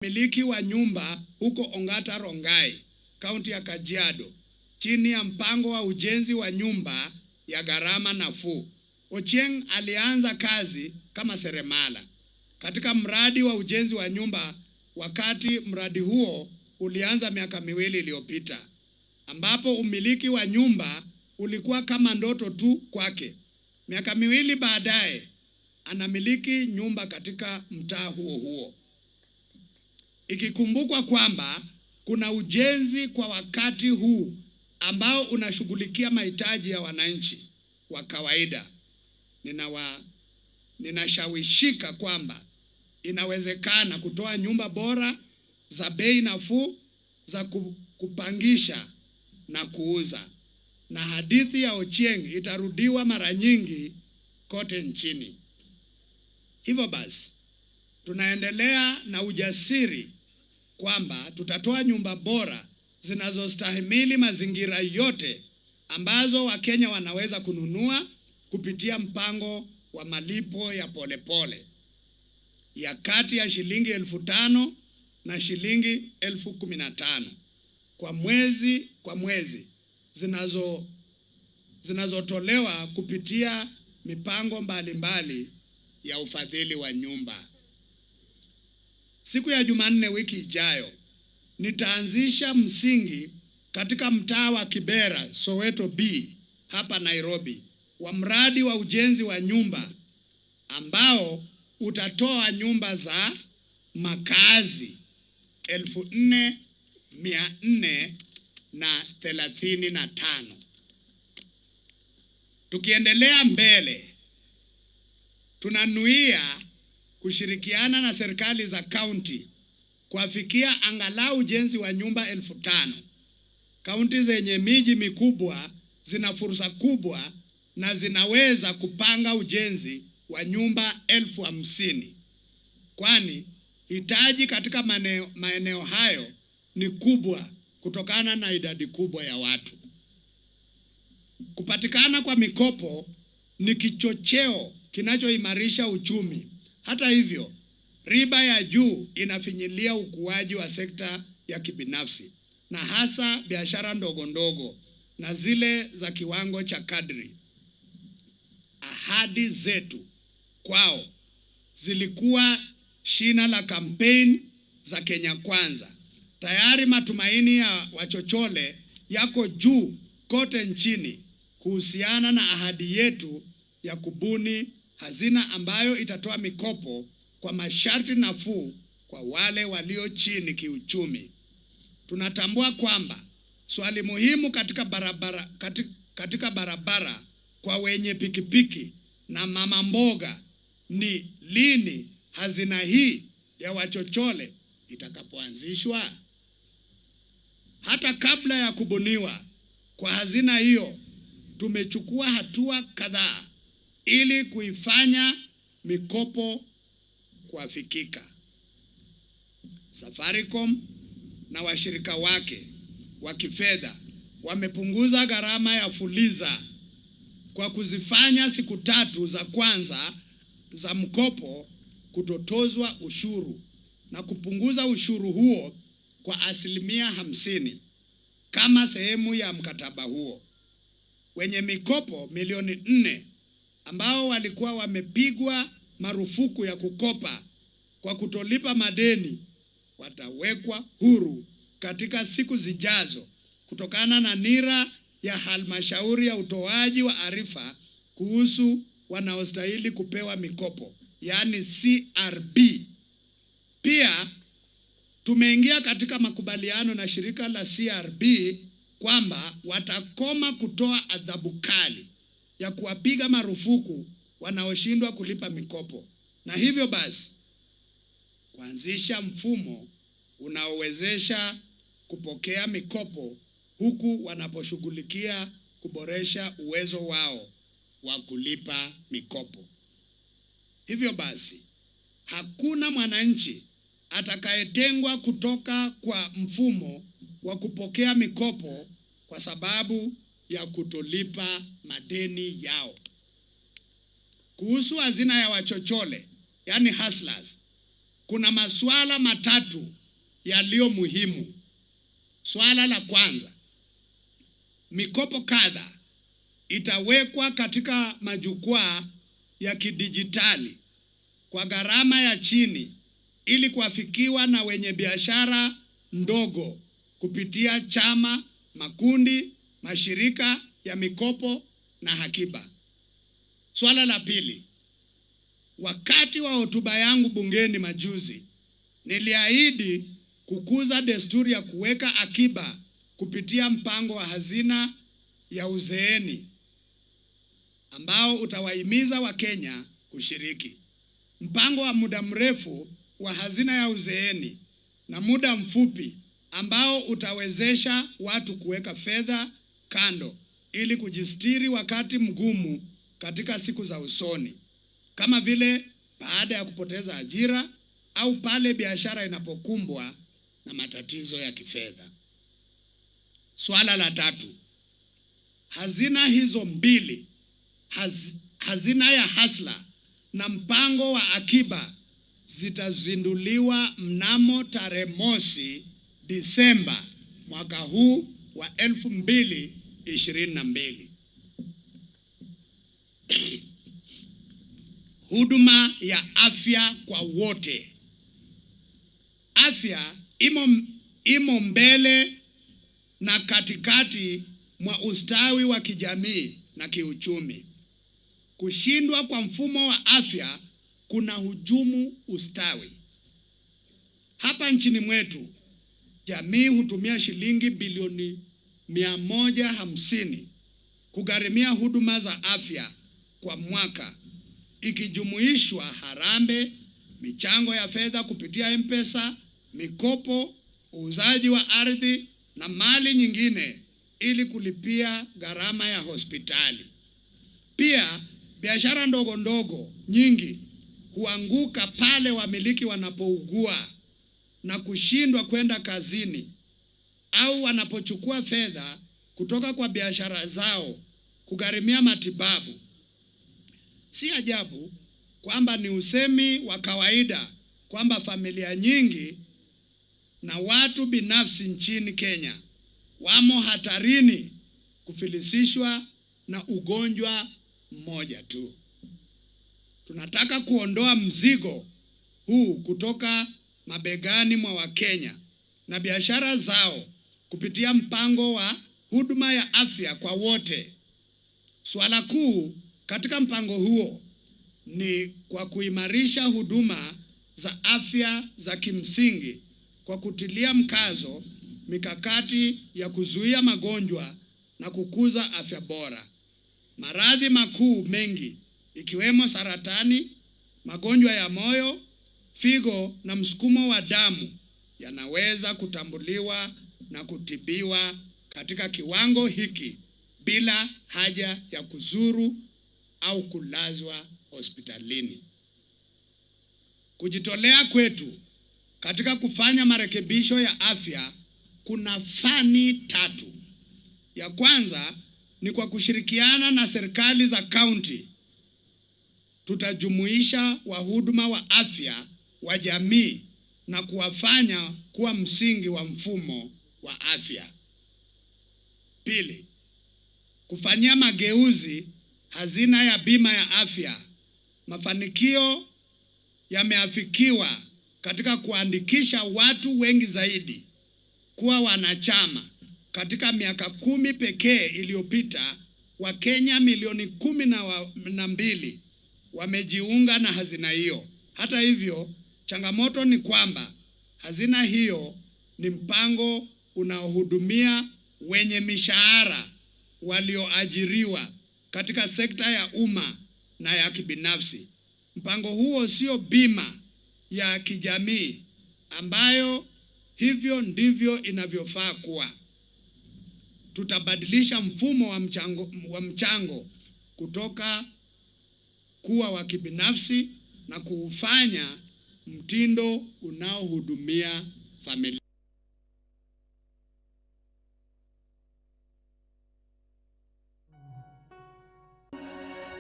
Miliki wa nyumba huko Ongata Rongai, kaunti ya Kajiado, chini ya mpango wa ujenzi wa nyumba ya gharama nafuu. Ochieng alianza kazi kama seremala katika mradi wa ujenzi wa nyumba, wakati mradi huo ulianza miaka 2 iliyopita, ambapo umiliki wa nyumba ulikuwa kama ndoto tu kwake. Miaka 2 baadaye anamiliki nyumba katika mtaa huo huo. Ikikumbukwa kwamba kuna ujenzi kwa wakati huu ambao unashughulikia mahitaji ya wananchi wa kawaida, ninashawishika kwamba inawezekana kutoa nyumba bora za bei nafuu za kupangisha na kuuza, na hadithi ya Ochieng itarudiwa mara nyingi kote nchini. Hivyo basi, tunaendelea na ujasiri kwamba tutatoa nyumba bora zinazostahimili mazingira yote ambazo Wakenya wanaweza kununua kupitia mpango wa malipo ya polepole ya kati ya shilingi 5,000 na shilingi 15,000 kwa mwezi zinazotolewa kupitia mipango mbalimbali ya ufadhili wa nyumba. Siku ya Jumanne wiki ijayo nitaanzisha msingi katika mtaa wa Kibera, Soweto B, hapa Nairobi, wa mradi wa ujenzi wa nyumba ambao utatoa nyumba za makazi 4,435. Tukiendelea mbele, tunanuia kushirikiana na serikali za kaunti kuafikia angalau ujenzi wa nyumba 5,000. Kaunti zenye miji mikubwa zina fursa kubwa na zinaweza kupanga ujenzi wa nyumba 50,000, kwani hitaji katika maeneo hayo ni kubwa kutokana na idadi kubwa ya watu. Kupatikana kwa mikopo ni kichocheo kinachoimarisha uchumi. Hata hivyo, riba ya juu inafinyilia ukuaji wa sekta ya kibinafsi, na hasa biashara ndogo ndogo na zile za kiwango cha kadri. Ahadi zetu kwao zilikuwa shina la kampeni za Kenya Kwanza. Tayari matumaini ya wachochole yako juu kote nchini kuhusiana na ahadi yetu ya kubuni hazina ambayo itatoa mikopo kwa masharti nafuu kwa wale walio chini kiuchumi. Tunatambua kwamba swali muhimu katika barabara kwa wenye pikipiki na mama mboga ni lini hazina hii ya wachochole itakapoanzishwa. Hata kabla ya kubuniwa kwa hazina hiyo, tumechukua hatua kadhaa ili kuifanya mikopo kuafikika. Safaricom na washirika wake wa kifedha wamepunguza gharama ya fuliza kwa kuzifanya siku 3 za kwanza za mkopo kutotozwa ushuru na kupunguza ushuru huo kwa 50% kama sehemu ya mkataba huo. Wenye mikopo milioni 4 ambao walikuwa wamepigwa marufuku ya kukopa kwa kutolipa madeni watawekwa huru katika siku zijazo kutokana na nira ya halmashauri ya utoaji wa arifa kuhusu wanaostahili kupewa mikopo, yani CRB. Pia tumeingia katika makubaliano na shirika la CRB kwamba watakoma kutoa adhabu kali ya kuwapiga marufuku wanaoshindwa kulipa mikopo, na hivyo basi kuanzisha mfumo unaowezesha kupokea mikopo huku wanaposhughulikia kuboresha uwezo wao wa kulipa mikopo. Hivyo basi, hakuna mwananchi atakayetengwa kutoka kwa mfumo wa kupokea mikopo kwa sababu ya kutolipa madeni yao. Kuhusu hazina ya wachochole, yani hustlers, kuna masuala matatu yaliyo muhimu. Swala la kwanza, mikopo kadha itawekwa katika majukwaa ya kidijitali kwa gharama ya chini ili kuafikiwa na wenye biashara ndogo kupitia chama, makundi, mashirika ya mikopo na hakiba. Swala la pili, wakati wa hotuba yangu bungeni majuzi, niliahidi kukuza desturi ya kuweka akiba kupitia mpango wa hazina ya uzeeni ambao utawahimiza Wakenya kushiriki. Mpango wa muda mrefu wa hazina ya uzeeni na muda mfupi ambao utawezesha watu kuweka fedha kando ili kujistiri wakati mgumu katika siku za usoni, kama vile baada ya kupoteza ajira au pale biashara inapokumbwa na matatizo ya kifedha. Swala la tatu, hazina hizo mbili, hazina ya hasla na mpango wa akiba, zitazinduliwa mnamo tarehe mosi Disemba mwaka huu wa 2022. Huduma ya afya kwa wote. Afya imo mbele na katikati mwa ustawi wa kijamii na kiuchumi. Kushindwa kwa mfumo wa afya kuna hujumu ustawi. Hapa nchini mwetu, jamii hutumia shilingi bilioni 150 kugharimia huduma za afya kwa mwaka, ikijumuishwa harambee, michango ya fedha kupitia M-Pesa, mikopo, uuzaji wa ardhi na mali nyingine ili kulipia gharama ya hospitali. Pia biashara ndogo ndogo nyingi huanguka pale wamiliki wanapougua na kushindwa kwenda kazini, au wanapochukua fedha kutoka kwa biashara zao kugharimia matibabu. Si ajabu kwamba ni usemi wa kawaida kwamba familia nyingi na watu binafsi nchini Kenya wamo hatarini kufilisishwa na ugonjwa mmoja tu. Tunataka kuondoa mzigo huu kutoka mabegani mwa Wakenya na biashara zao kupitia mpango wa huduma ya afya kwa wote. Swala kuu katika mpango huo ni kwa kuimarisha huduma za afya za kimsingi kwa kutilia mkazo mikakati ya kuzuia magonjwa na kukuza afya bora. Maradhi makuu mengi ikiwemo saratani, magonjwa ya moyo, figo na msukumo wa damu yanaweza kutambuliwa na kutibiwa katika kiwango hiki bila haja ya kuzuru au kulazwa hospitalini. Kujitolea kwetu katika kufanya marekebisho ya afya kuna fani tatu. Ya kwanza ni kwa kushirikiana na serikali za kaunti. Tutajumuisha wahuduma wa afya wa jamii na kuwafanya kuwa msingi wa mfumo wa afya. Pili, kufanyia mageuzi hazina ya bima ya afya. Mafanikio yameafikiwa katika kuandikisha watu wengi zaidi kuwa wanachama. Katika miaka 10 pekee iliyopita, Wakenya milioni 12 wamejiunga na hazina hiyo. Hata hivyo, changamoto ni kwamba hazina hiyo ni mpango unaohudumia wenye mishahara walioajiriwa katika sekta ya umma na ya kibinafsi. Mpango huo sio bima ya kijamii ambayo hivyo ndivyo inavyofaa kuwa. Tutabadilisha mfumo wa mchango kutoka kuwa wa kibinafsi na kuufanya mtindo unaohudumia familia.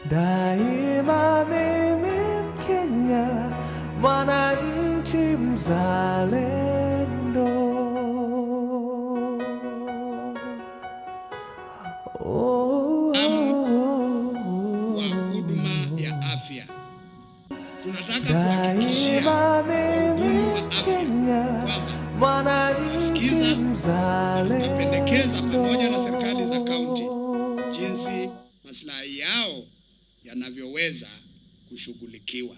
Daima mimi Mkenya, mwananchi mzalendo. Wa huduma ya afya. Tunataka kuhakikishia wahudumu wa afya kwamba tunasikiza na tunapendekeza pamoja na serikali za kaunti jinsi maslahi yao yanavyoweza kushughulikiwa.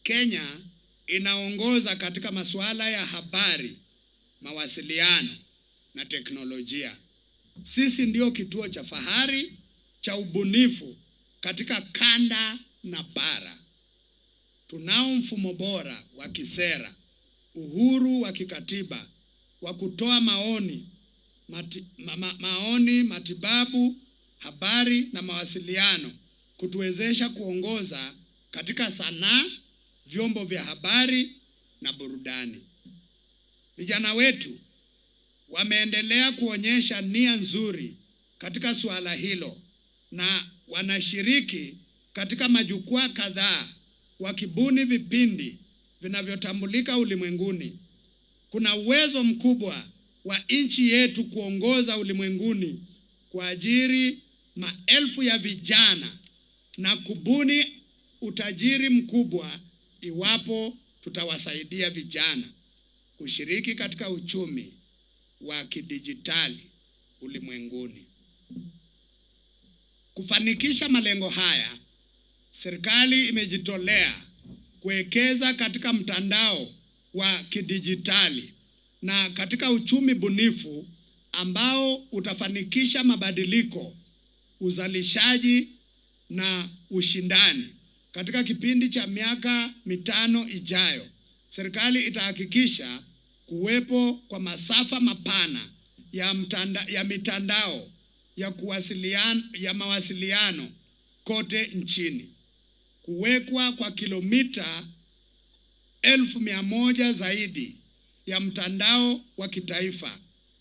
Kenya inaongoza katika masuala ya habari, mawasiliano na teknolojia. Sisi ndio kituo cha fahari cha ubunifu katika kanda na bara. Tunao mfumo bora wa kisera, uhuru wa kikatiba wa kutoa maoni, matibabu, habari na mawasiliano, kutuwezesha kuongoza katika sanaa, vyombo vya habari na burudani. Vijana wetu wameendelea kuonyesha nia nzuri katika suala hilo na wanashiriki katika majukwaa kadhaa wakibuni vipindi vinavyotambulika ulimwenguni. Kuna uwezo mkubwa wa nchi yetu kuongoza ulimwenguni, kuajiri maelfu ya vijana na kubuni utajiri mkubwa iwapo tutawasaidia vijana kushiriki katika uchumi wa kidijitali ulimwenguni. Kufanikisha malengo haya, serikali imejitolea kuwekeza katika mtandao wa kidijitali na katika uchumi bunifu ambao utafanikisha mabadiliko, uzalishaji na ushindani. Katika kipindi cha miaka 5 ijayo, serikali itahakikisha kuwepo kwa masafa mapana ya mitandao ya mawasiliano kote nchini, kuwekwa kwa kilomita 1,100 zaidi ya mtandao wa kitaifa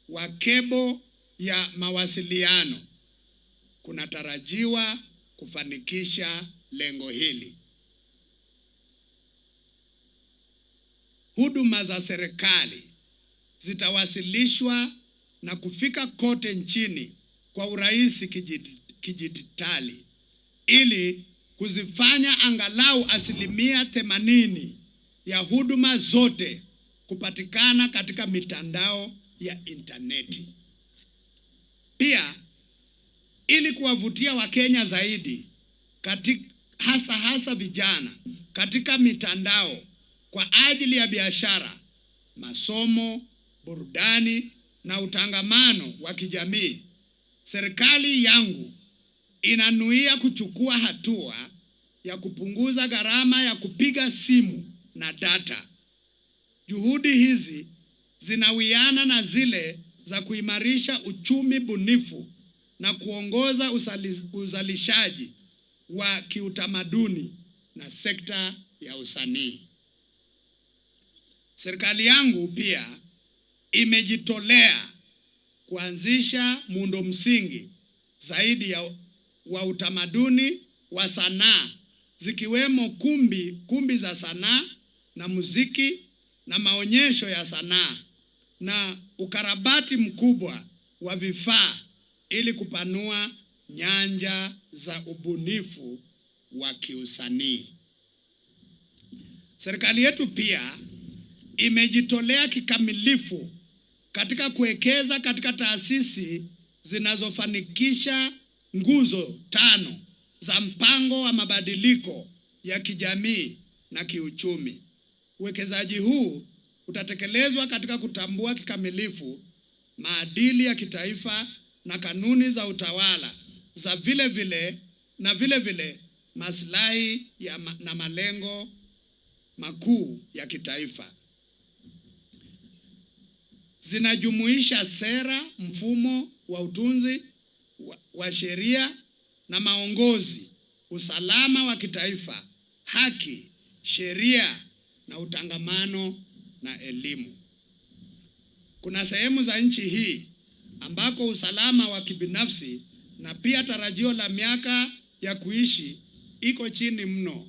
wa kebo ya mawasiliano kunatarajiwa kufanikisha lengo hili. Huduma za serikali zitawasilishwa na kufika kote nchini kwa urahisi kidijitali ili kuzifanya angalau 80% ya huduma zote kupatikana katika mitandao ya interneti. Pia ili kuwavutia Wakenya zaidi hasa vijana katika mitandao kwa ajili ya biashara, masomo, burudani na utangamano wa kijamii, serikali yangu inanuia kuchukua hatua ya kupunguza gharama ya kupiga simu na data. Juhudi hizi zinawiana na zile za kuimarisha uchumi bunifu na kuongoza uzalishaji wa kiutamaduni na sekta ya usanii. Serikali yangu pia imejitolea kuanzisha muundo msingi zaidi wa utamaduni wa sanaa, zikiwemo kumbi za sanaa na muziki na maonyesho ya sanaa na ukarabati mkubwa wa vifaa ili kupanua nyanja za ubunifu wa kiusanii. Serikali yetu pia imejitolea kikamilifu katika kuwekeza katika taasisi zinazofanikisha nguzo 5 za mpango wa mabadiliko ya kijamii na kiuchumi. Uwekezaji huu utatekelezwa katika kutambua kikamilifu maadili ya kitaifa na kanuni za utawala za vile vile maslahi na malengo makuu ya kitaifa. Zinajumuisha sera, mfumo wa utunzi wa sheria na maongozi, usalama wa kitaifa, haki, sheria na utangamano na elimu. Kuna sehemu za nchi hii ambako usalama wa kibinafsi na pia tarajio la miaka ya kuishi iko chini mno.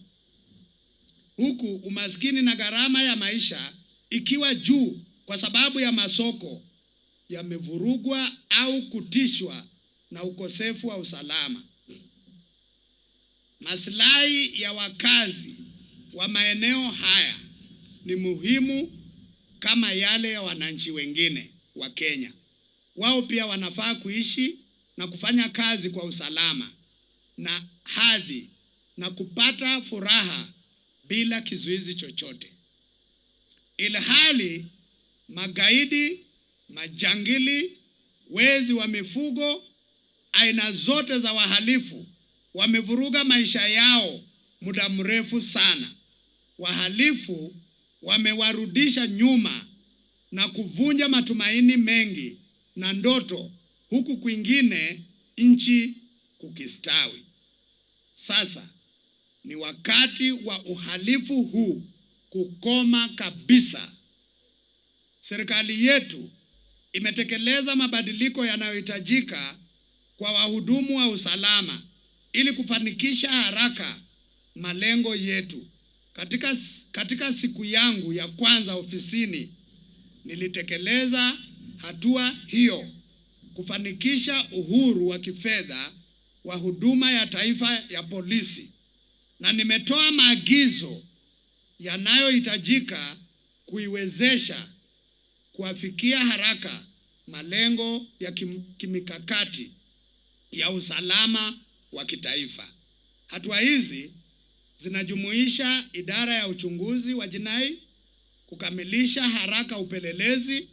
huku umaskini na gharama ya maisha ikiwa juu kwa sababu ya masoko yamevurugwa au kutishwa na ukosefu wa usalama. Maslahi ya wakazi wa maeneo haya ni muhimu kama yale ya wananchi wengine wa Kenya. Wao pia wanafaa kuishi na kufanya kazi kwa usalama na hadhi na kupata furaha bila kizuizi chochote. Ilhali magaidi, majangili, wezi wa mifugo, aina zote za wahalifu wamevuruga maisha yao muda mrefu sana. Wahalifu wamewarudisha nyuma na kuvunja matumaini mengi na ndoto, huku kwingine nchi kukistawi. Sasa ni wakati wa uhalifu huu kukoma kabisa. Serikali yetu imetekeleza mabadiliko yanayohitajika kwa wahudumu wa usalama ili kufanikisha haraka malengo yetu. Katika siku yangu ya kwanza ofisini nilitekeleza hatua hiyo kufanikisha uhuru wa kifedha wa huduma ya taifa ya polisi, na nimetoa maagizo yanayohitajika kuiwezesha kuafikia haraka malengo ya kimikakati ya usalama wa kitaifa. Hatua hizi zinajumuisha idara ya uchunguzi wa jinai kukamilisha haraka upelelezi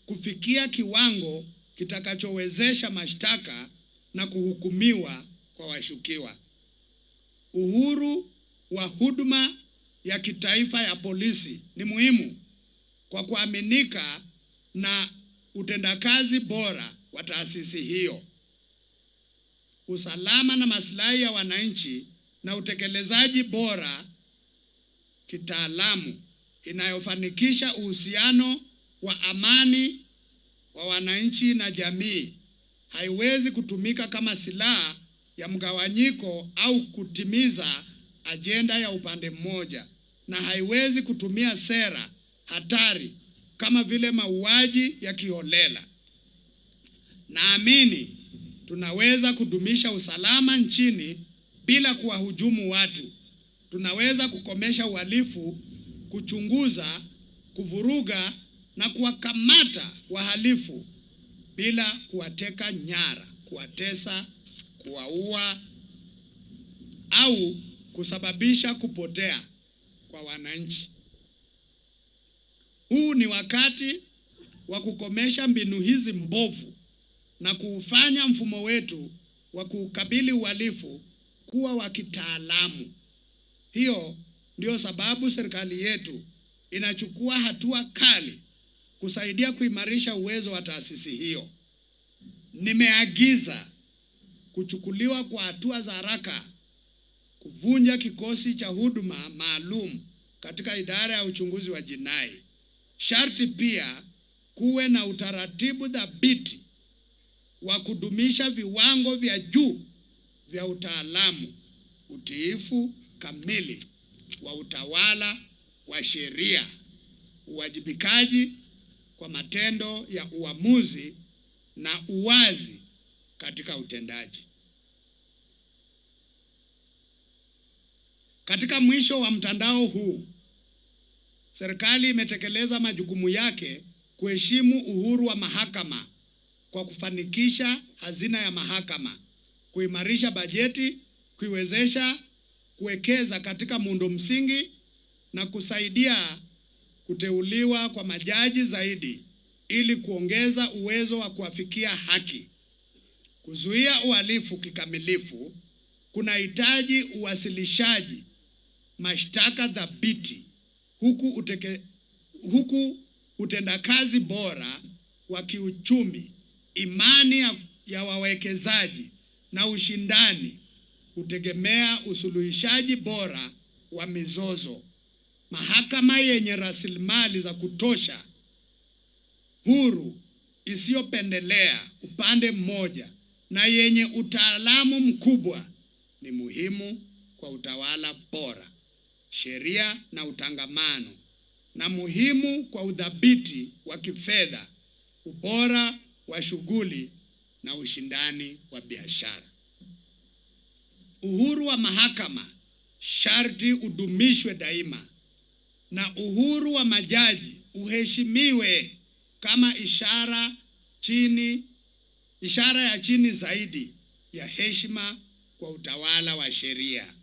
kufikia kiwango kitakachowezesha mashtaka na kuhukumiwa kwa washukiwa. Uhuru wa huduma ya kitaifa ya polisi ni muhimu kwa kuaminika na utendakazi bora wa taasisi hiyo. Usalama na maslahi ya wananchi na utekelezaji bora kitaalamu inayofanikisha uhusiano wa amani wa wananchi na jamii haiwezi kutumika kama silaha ya mgawanyiko au kutimiza ajenda ya upande mmoja, na haiwezi kutumia sera hatari kama vile mauaji ya kiholela. Naamini tunaweza kudumisha usalama nchini bila kuwahujumu watu. Tunaweza kukomesha uhalifu, kuchunguza, kuvuruga na kuwakamata wahalifu bila kuwateka nyara, kuwatesa, kuwaua au kusababisha kupotea kwa wananchi. Huu ni wakati wa kukomesha mbinu hizi mbovu na kuufanya mfumo wetu wa kukabili uhalifu kuwa wa kitaalamu. Hiyo ndio sababu serikali yetu inachukua hatua kali kusaidia kuimarisha uwezo wa taasisi hiyo. Nimeagiza kuchukuliwa kwa hatua za haraka kuvunja kikosi cha huduma maalum katika idara ya uchunguzi wa jinai. Sharti pia kuwe na utaratibu thabiti wa kudumisha viwango vya juu vya utaalamu, utiifu kamili wa utawala wa sheria, uwajibikaji kwa matendo ya uamuzi na uwazi katika utendaji. Katika mwisho wa mtandao huu, serikali imetekeleza majukumu yake kuheshimu uhuru wa mahakama kwa kufanikisha hazina ya mahakama, kuimarisha bajeti, kuiwezesha kuwekeza katika muundo msingi na kusaidia kuteuliwa kwa majaji zaidi ili kuongeza uwezo wa kuafikia haki. Kuzuia uhalifu kikamilifu kunahitaji uwasilishaji mashtaka thabiti, huku utendakazi bora wa kiuchumi, imani ya wawekezaji na ushindani hutegemea usuluhishaji bora wa mizozo. Mahakama yenye rasilimali za kutosha, huru, isiyopendelea upande mmoja na yenye utaalamu mkubwa ni muhimu kwa utawala bora. sheria na utangamano, na muhimu kwa udhabiti wa kifedha, ubora wa shughuli na ushindani wa biashara. Uhuru wa mahakama sharti udumishwe daima, na uhuru wa majaji uheshimiwe kama ishara ya chini zaidi ya heshima kwa utawala wa sheria.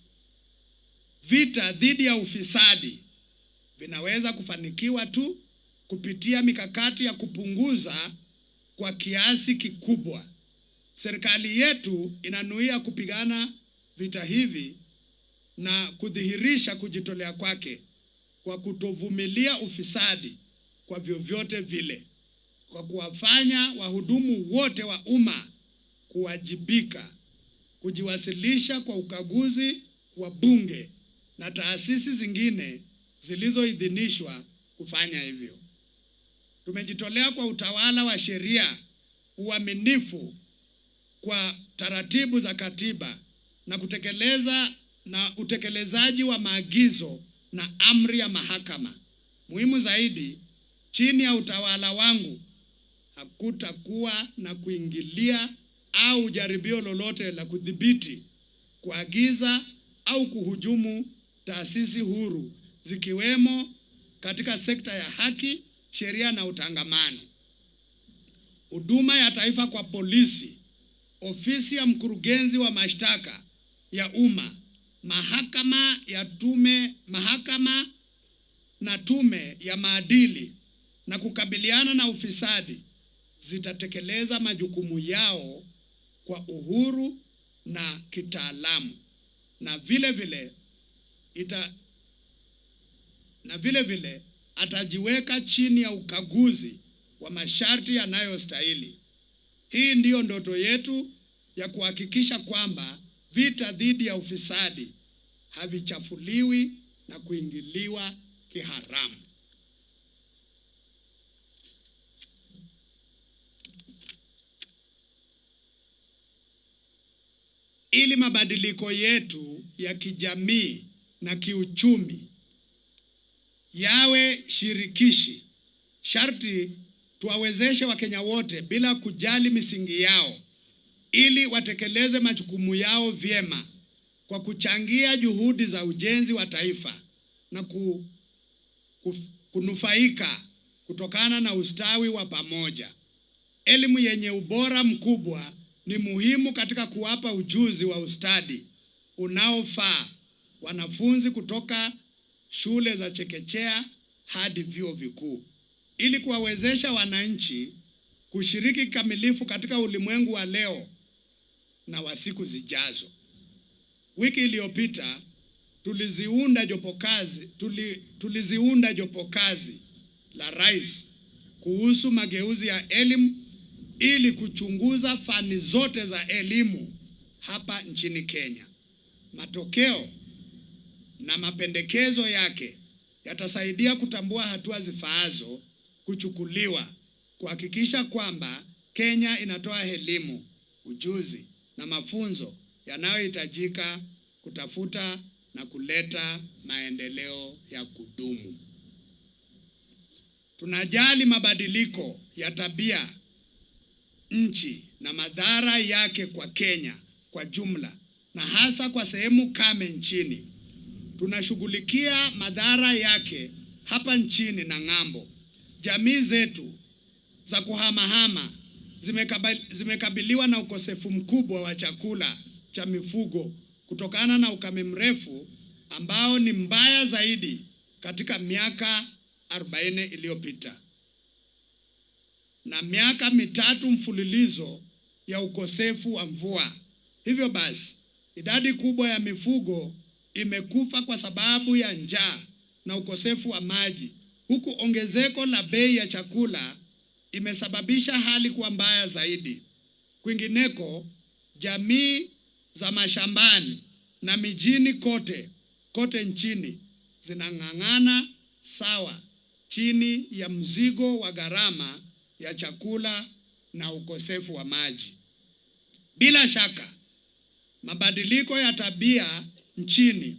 Vita dhidi ya ufisadi vinaweza kufanikiwa tu kupitia mikakati ya kupunguza kwa kiasi kikubwa. Serikali yetu inanuia kupigana vita hivi na kudhihirisha kujitolea kwake kwa kutovumilia ufisadi kwa vyovyote vile, kwa kuwafanya wahudumu wote wa umma kuwajibika, kujiwasilisha kwa ukaguzi wa bunge na taasisi zingine zilizoidhinishwa kufanya hivyo. Tumejitolea kwa utawala wa sheria, uaminifu kwa taratibu za katiba na utekelezaji wa maagizo na amri ya mahakama. Muhimu zaidi, chini ya utawala wangu hakutakuwa na kuingilia au jaribio lolote la kudhibiti, kuagiza au kuhujumu taasisi huru zikiwemo katika sekta ya haki, sheria na utangamano. Huduma ya taifa kwa polisi, ofisi ya mkurugenzi wa mashtaka ya umma, mahakama na tume ya maadili na kukabiliana na ufisadi zitatekeleza majukumu yao kwa uhuru na kitaalamu, na vile vile atajiweka chini ya ukaguzi wa masharti yanayostahili. Hii ndiyo ndoto yetu ya kuhakikisha kwamba vita dhidi ya ufisadi havichafuliwi na kuingiliwa kiharamu. Ili mabadiliko yetu ya kijamii na kiuchumi yawe shirikishi, sharti tuwawezeshe Wakenya wote bila kujali misingi yao, ili watekeleze majukumu yao vyema kwa kuchangia juhudi za ujenzi wa taifa na kunufaika kutokana na ustawi wa pamoja. Elimu yenye ubora mkubwa ni muhimu katika kuwapa ujuzi wa ustadi unaofaa wanafunzi kutoka shule za chekechea hadi vyuo vikuu, ili kuwawezesha wananchi kushiriki kikamilifu katika ulimwengu wa leo na wa siku zijazo. Wiki iliyopita tuliziunda jopo kazi la rais kuhusu mageuzi ya elimu ili kuchunguza fani zote za elimu hapa nchini Kenya. Matokeo na mapendekezo yake yatasaidia kutambua hatua zifaazo kuchukuliwa kuhakikisha kwamba Kenya inatoa elimu, ujuzi na mafunzo yanayohitajika kutafuta na kuleta maendeleo ya kudumu. Tunajali mabadiliko ya tabia nchi na madhara yake kwa Kenya kwa jumla, na hasa kwa sehemu kame nchini. Tunashughulikia madhara yake hapa nchini na ng'ambo. Jamii zetu za kuhamahama zimekabiliwa na ukosefu mkubwa wa chakula cha mifugo kutokana na ukame mrefu ambao ni mbaya zaidi katika miaka 40 iliyopita, na miaka 3 mfululizo ya ukosefu wa mvua. Hivyo basi, idadi kubwa ya mifugo imekufa kwa sababu ya njaa na ukosefu wa maji, huku ongezeko la bei ya chakula imesababisha hali kuwa mbaya zaidi. Kwingineko, jamii za mashambani na mijini kote nchini zinang'ang'ana sawa chini ya mzigo wa gharama ya chakula na ukosefu wa maji. Bila shaka, mabadiliko ya tabia nchini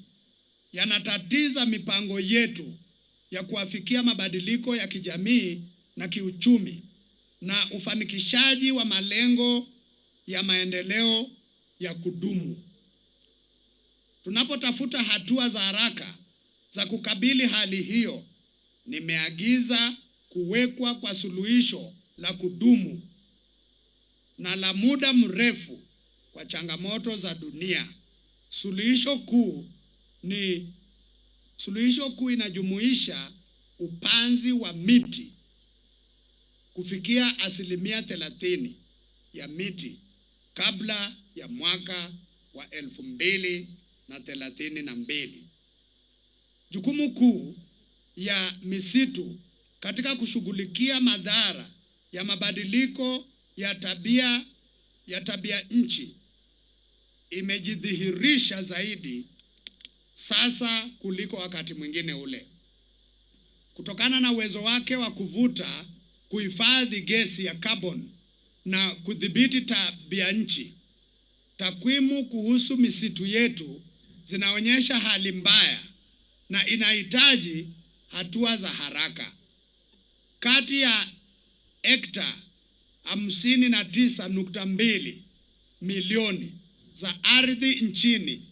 yanatatiza mipango yetu ya kuafikia mabadiliko ya kijamii na kiuchumi na ufanikishaji wa malengo ya maendeleo ya kudumu. Tunapotafuta hatua za haraka za kukabili hali hiyo, nimeagiza kuwekwa kwa suluhisho la kudumu na la muda mrefu kwa changamoto za dunia. Suluhisho kuu inajumuisha upanzi wa miti kufikia 30% ya miti kabla ya mwaka wa 2032. Jukumu kuu ya misitu katika kushughulikia madhara ya mabadiliko ya tabia nchi imejidhihirisha zaidi sasa kuliko wakati mwingine ule. Kutokana na uwezo wake wa kuvuta, kuhifadhi gesi ya carbon na kudhibiti tabia nchi, takwimu kuhusu misitu yetu zinaonyesha hali mbaya na inahitaji hatua za haraka. Kati ya hekta 59.2 milioni za ardhi nchini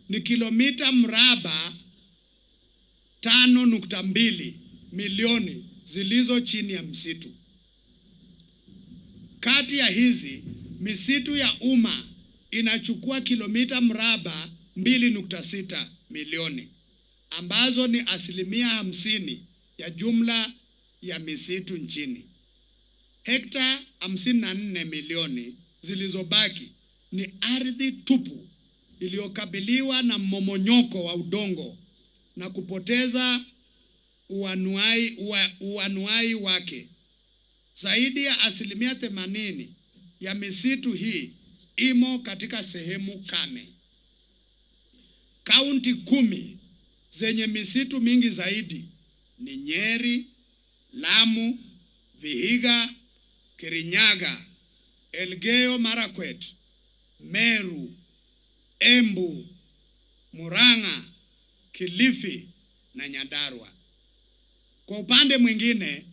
ni kilomita mraba 5.2 milioni zilizo chini ya msitu. Kati ya hizi, misitu ya umma inachukua kilomita mraba 2.6 milioni, ambazo ni 50% ya jumla ya misitu nchini. Hekta 54 milioni zilizobaki ni ardhi tupu iliyokabiliwa na mmomonyoko wa udongo na kupoteza uanuai wake. Zaidi ya 80% ya misitu hii imo katika sehemu kame. Kaunti 10 zenye misitu mingi zaidi ni Nyeri, Lamu, Vihiga, Kirinyaga, Elgeyo Marakwet, Meru, Embu, Murang'a, Kilifi na Nyandarua. Kwa upande mwingine,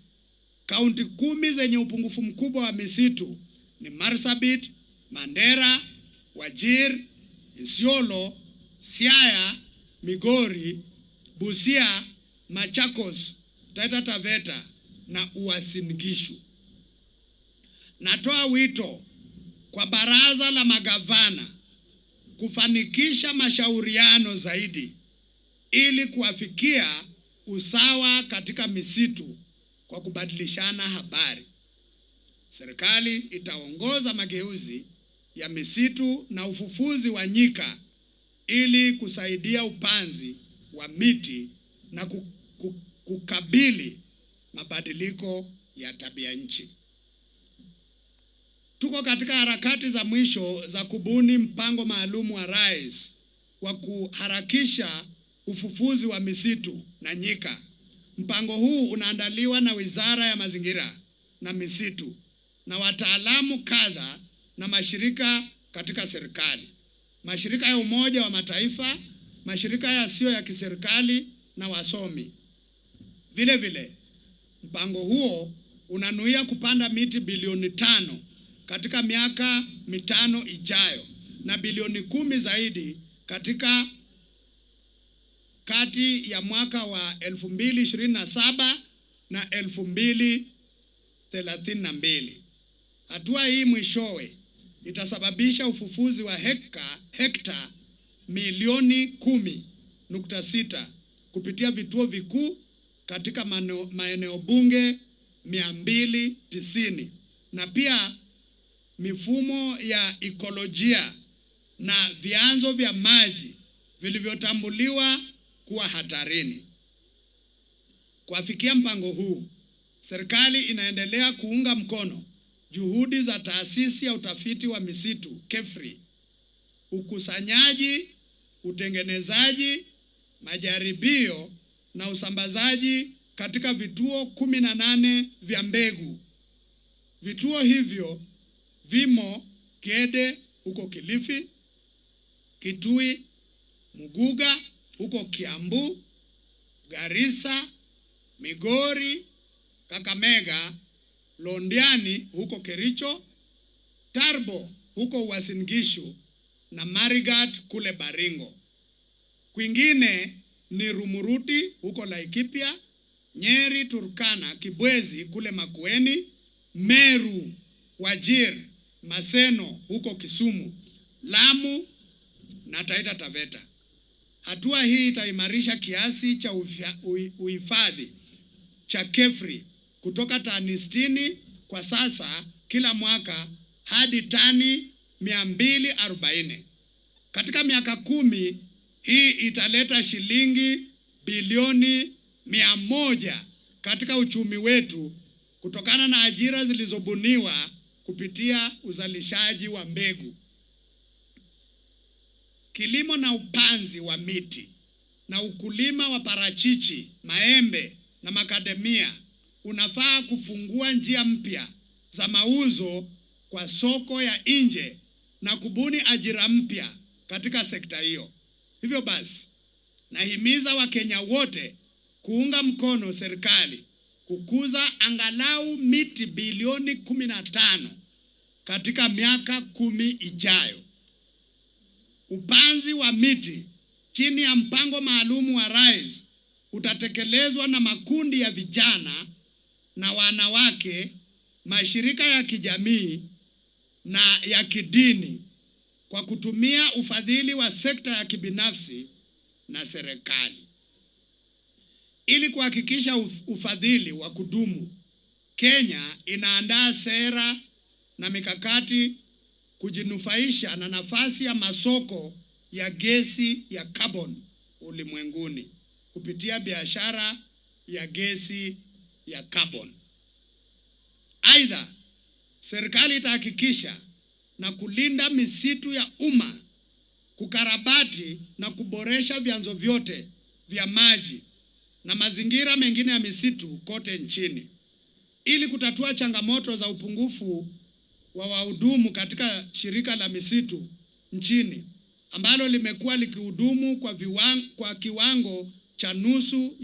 kaunti 10 zenye upungufu mkubwa wa misitu ni Marsabit, Mandera, Wajir, Isiolo, Siaya, Migori, Busia, Machakos, Taita Taveta na Uasin Gishu. Natoa wito kwa baraza la magavana kufanikisha mashauriano zaidi ili kuafikia usawa katika misitu kwa kubadilishana habari. Serikali itaongoza mageuzi ya misitu na ufufuzi wa nyika ili kusaidia upanzi wa miti na kukabili mabadiliko ya tabia nchi. Tuko katika harakati za mwisho za kubuni mpango maalum wa rais wa kuharakisha ufufuzi wa misitu na nyika. Mpango huu unaandaliwa na Wizara ya Mazingira na Misitu na wataalamu kadha na mashirika katika serikali, mashirika ya Umoja wa Mataifa, mashirika yasiyo ya kiserikali na wasomi. Vile vile, mpango huo unanuia kupanda miti bilioni 5 katika miaka 5 ijayo na bilioni 10 zaidi katika kati ya mwaka wa 2027 na 2032. Hatua hii mwishowe itasababisha ufufuzi wa hekta milioni 10.6 kupitia vituo vikuu katika maeneo bunge 290 na pia mifumo ya ekolojia na vyanzo vya maji vilivyotambuliwa kuwa hatarini. Kuafikia mpango huu, serikali inaendelea kuunga mkono juhudi za taasisi ya utafiti wa misitu KEFRI, ukusanyaji, utengenezaji, majaribio na usambazaji katika vituo 18 vya mbegu. Vituo hivyo vimo Gede huko Kilifi, Kitui, Muguga huko Kiambu, Garissa, Migori, Kakamega, Londiani huko Kericho, Tarbo huko Uasin Gishu na Marigat kule Baringo. Kwingine ni Rumuruti huko Laikipia, Nyeri, Turkana, Kibwezi kule Makueni, Meru, Wajir, Maseno huko Kisumu, Lamu na Taita Taveta. Hatua hii itaimarisha kiasi cha uhifadhi cha KEFRI kutoka tani 60 kwa sasa kila mwaka hadi tani 240. Katika miaka 10 hii italeta shilingi bilioni 100 katika uchumi wetu kutokana na ajira zilizobuniwa kupitia uzalishaji wa mbegu. Kilimo na upanzi wa miti na ukulima wa parachichi, maembe na makademia unafaa kufungua njia mpya za mauzo kwa soko ya nje na kubuni ajira mpya katika sekta hiyo. Hivyo basi, nahimiza Wakenya wote kuunga mkono serikali kukuza angalau miti bilioni 15 katika miaka 10 ijayo. Upanzi wa miti chini ya mpango maalumu wa Rais utatekelezwa na makundi ya vijana na wanawake, mashirika ya kijamii na ya kidini kwa kutumia ufadhili wa sekta ya kibinafsi na serikali. Ili kuhakikisha ufadhili wa kudumu, Kenya inaandaa sera na mikakati kujinufaisha na nafasi ya masoko ya gesi ya carbon ulimwenguni kupitia biashara ya gesi ya carbon. Aidha, serikali itahakikisha na kulinda misitu ya umma, kukarabati na kuboresha vyanzo vyote vya maji na mazingira mengine ya misitu kote nchini ili kutatua changamoto za upungufu wa wahudumu katika shirika la misitu nchini ambalo limekuwa likihudumu kwa kiwango cha nusu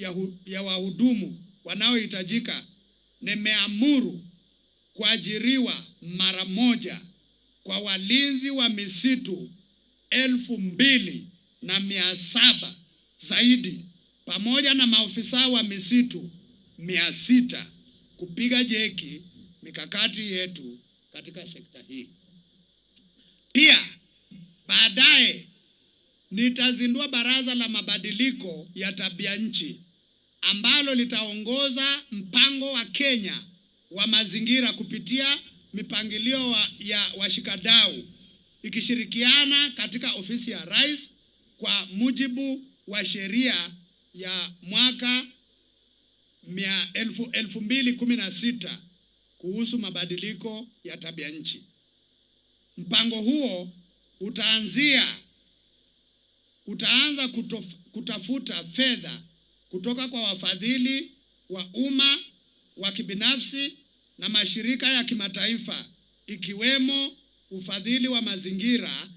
ya wahudumu wanaohitajika. Nimeamuru kuajiriwa mara moja kwa walinzi wa misitu 2,700 zaidi pamoja na maofisa wa misitu 600 kupiga jeki mikakati yetu katika sekta hii. Pia baadaye nitazindua baraza la mabadiliko ya tabia nchi ambalo litaongoza mpango wa Kenya wa mazingira kupitia mipangilio ya washikadau ikishirikiana katika ofisi ya Rais kwa mujibu wa sheria ya mwaka 2016 kuhusu mabadiliko ya tabia nchi. Mpango huo utaanza kutafuta fedha kutoka kwa wafadhili wa umma, wa kibinafsi na mashirika ya kimataifa ikiwemo ufadhili wa mazingira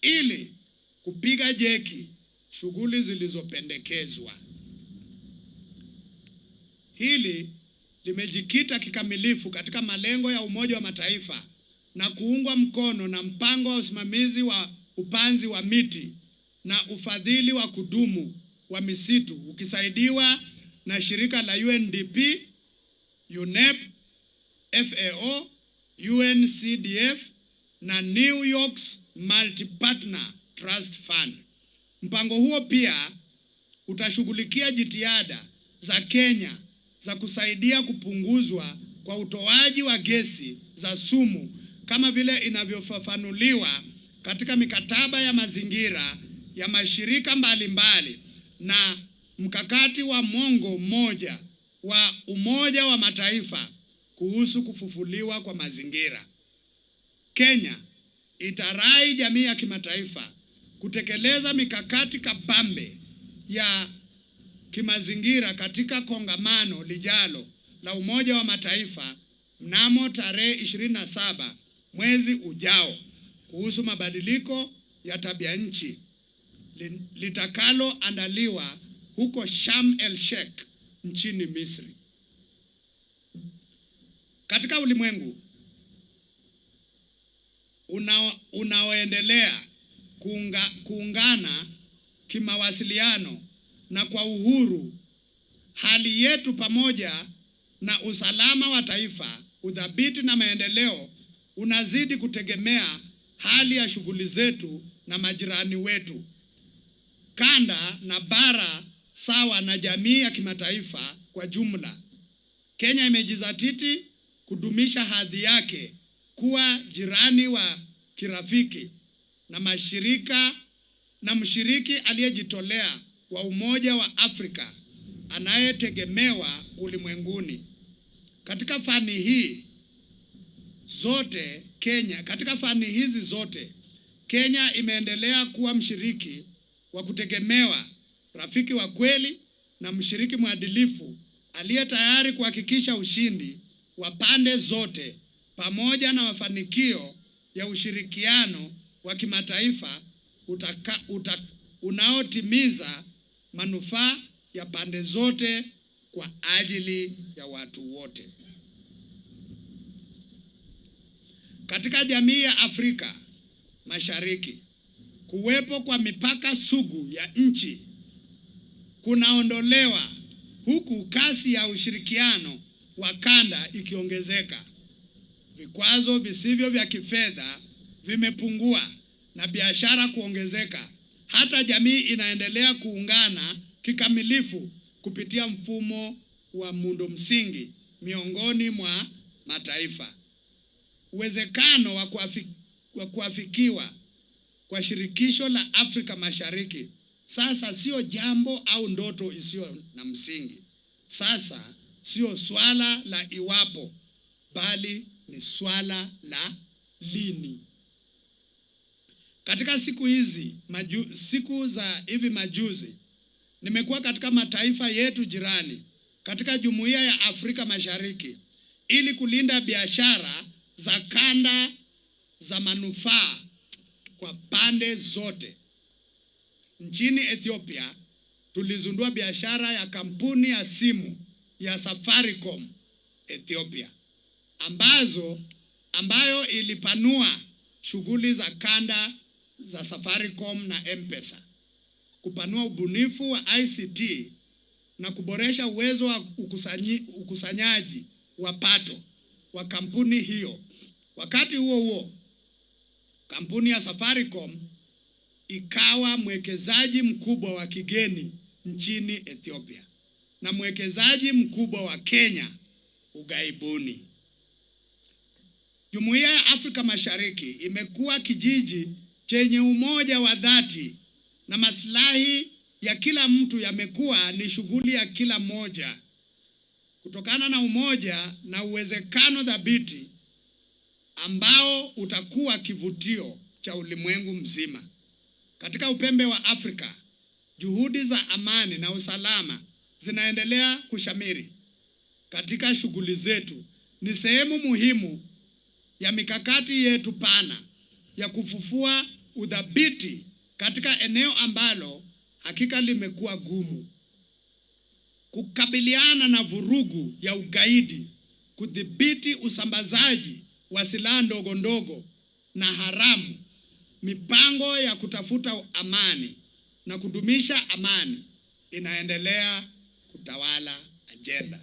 ili kupiga jeki shughuli zilizopendekezwa. Hili limejikita kikamilifu katika malengo ya Umoja wa Mataifa na kuungwa mkono na mpango wa usimamizi wa upanzi wa miti na ufadhili wa kudumu wa misitu ukisaidiwa na shirika la UNDP, UNEP, FAO, UNCDF na New York's Multi-Partner Trust Fund. Mpango huo pia utashughulikia jitihada za Kenya za kusaidia kupunguzwa kwa utoaji wa gesi za sumu kama vile inavyofafanuliwa katika mikataba ya mazingira ya mashirika mbalimbali na mkakati wa mwongo mmoja wa Umoja wa Mataifa kuhusu kufufuliwa kwa mazingira. Kenya itarai jamii ya kimataifa kutekeleza mikakati kabambe ya kimazingira katika kongamano lijalo la Umoja wa Mataifa mnamo tarehe 27 mwezi ujao kuhusu mabadiliko ya tabia nchi litakaloandaliwa huko Sharm el Sheikh nchini Misri. Katika ulimwengu unaoendelea kuungana kimawasiliano na kwa uhuru, hali yetu pamoja na usalama wa taifa, udhabiti na maendeleo unazidi kutegemea hali ya shughuli zetu na majirani wetu, kanda na bara, sawa na jamii ya kimataifa kwa jumla. Kenya imejizatiti kudumisha hadhi yake kuwa jirani wa kirafiki na mshiriki aliyejitolea wa Umoja wa Afrika anayetegemewa ulimwenguni. Katika fani hizi zote, Kenya imeendelea kuwa mshiriki wa kutegemewa, rafiki wa kweli na mshiriki mwadilifu aliye tayari kuhakikisha ushindi wa pande zote pamoja na mafanikio ya ushirikiano wa kimataifa unaotimiza manufaa ya pande zote kwa ajili ya watu wote. Katika jamii ya Afrika Mashariki, kuwepo kwa mipaka sugu ya nchi kunaondolewa, huku kasi ya ushirikiano wa kanda ikiongezeka. Vikwazo visivyo vya kifedha vimepungua na biashara kuongezeka. Hata jamii inaendelea kuungana kikamilifu kupitia mfumo wa muundo msingi miongoni mwa mataifa. Uwezekano wa kuafikiwa kwa shirikisho la Afrika Mashariki sasa sio jambo au ndoto isiyo na msingi. Sasa sio swala la iwapo, bali ni swala la lini. Katika siku za hivi majuzi, nimekuwa katika mataifa yetu jirani katika Jumuiya ya Afrika Mashariki ili kulinda biashara za kanda za manufaa kwa pande zote. Nchini Ethiopia tulizindua biashara ya kampuni ya simu ya Safaricom Ethiopia ambayo ilipanua shughuli za kanda za Safaricom na M-Pesa, kupanua ubunifu wa ICT na kuboresha uwezo wa ukusanyaji wa pato wa kampuni hiyo. Wakati huo huo, kampuni ya Safaricom ikawa mwekezaji mkubwa wa kigeni nchini Ethiopia na mwekezaji mkubwa wa Kenya ughaibuni. Jumuiya ya Afrika Mashariki imekuwa kijiji chenye umoja wa dhati na maslahi ya kila mtu yamekuwa ni shughuli ya kila mmoja. Kutokana na umoja na uwezekano thabiti ambao utakuwa kivutio cha ulimwengu mzima. Katika upembe wa Afrika, juhudi za amani na usalama zinaendelea kushamiri. Katika shughuli zetu ni sehemu muhimu ya mikakati yetu pana ya kufufua udhabiti katika eneo ambalo hakika limekuwa gumu. Kukabiliana na vurugu ya ugaidi, kudhibiti usambazaji wa silaha ndogo ndogo na haramu, mipango ya kutafuta amani na kudumisha amani inaendelea kutawala ajenda.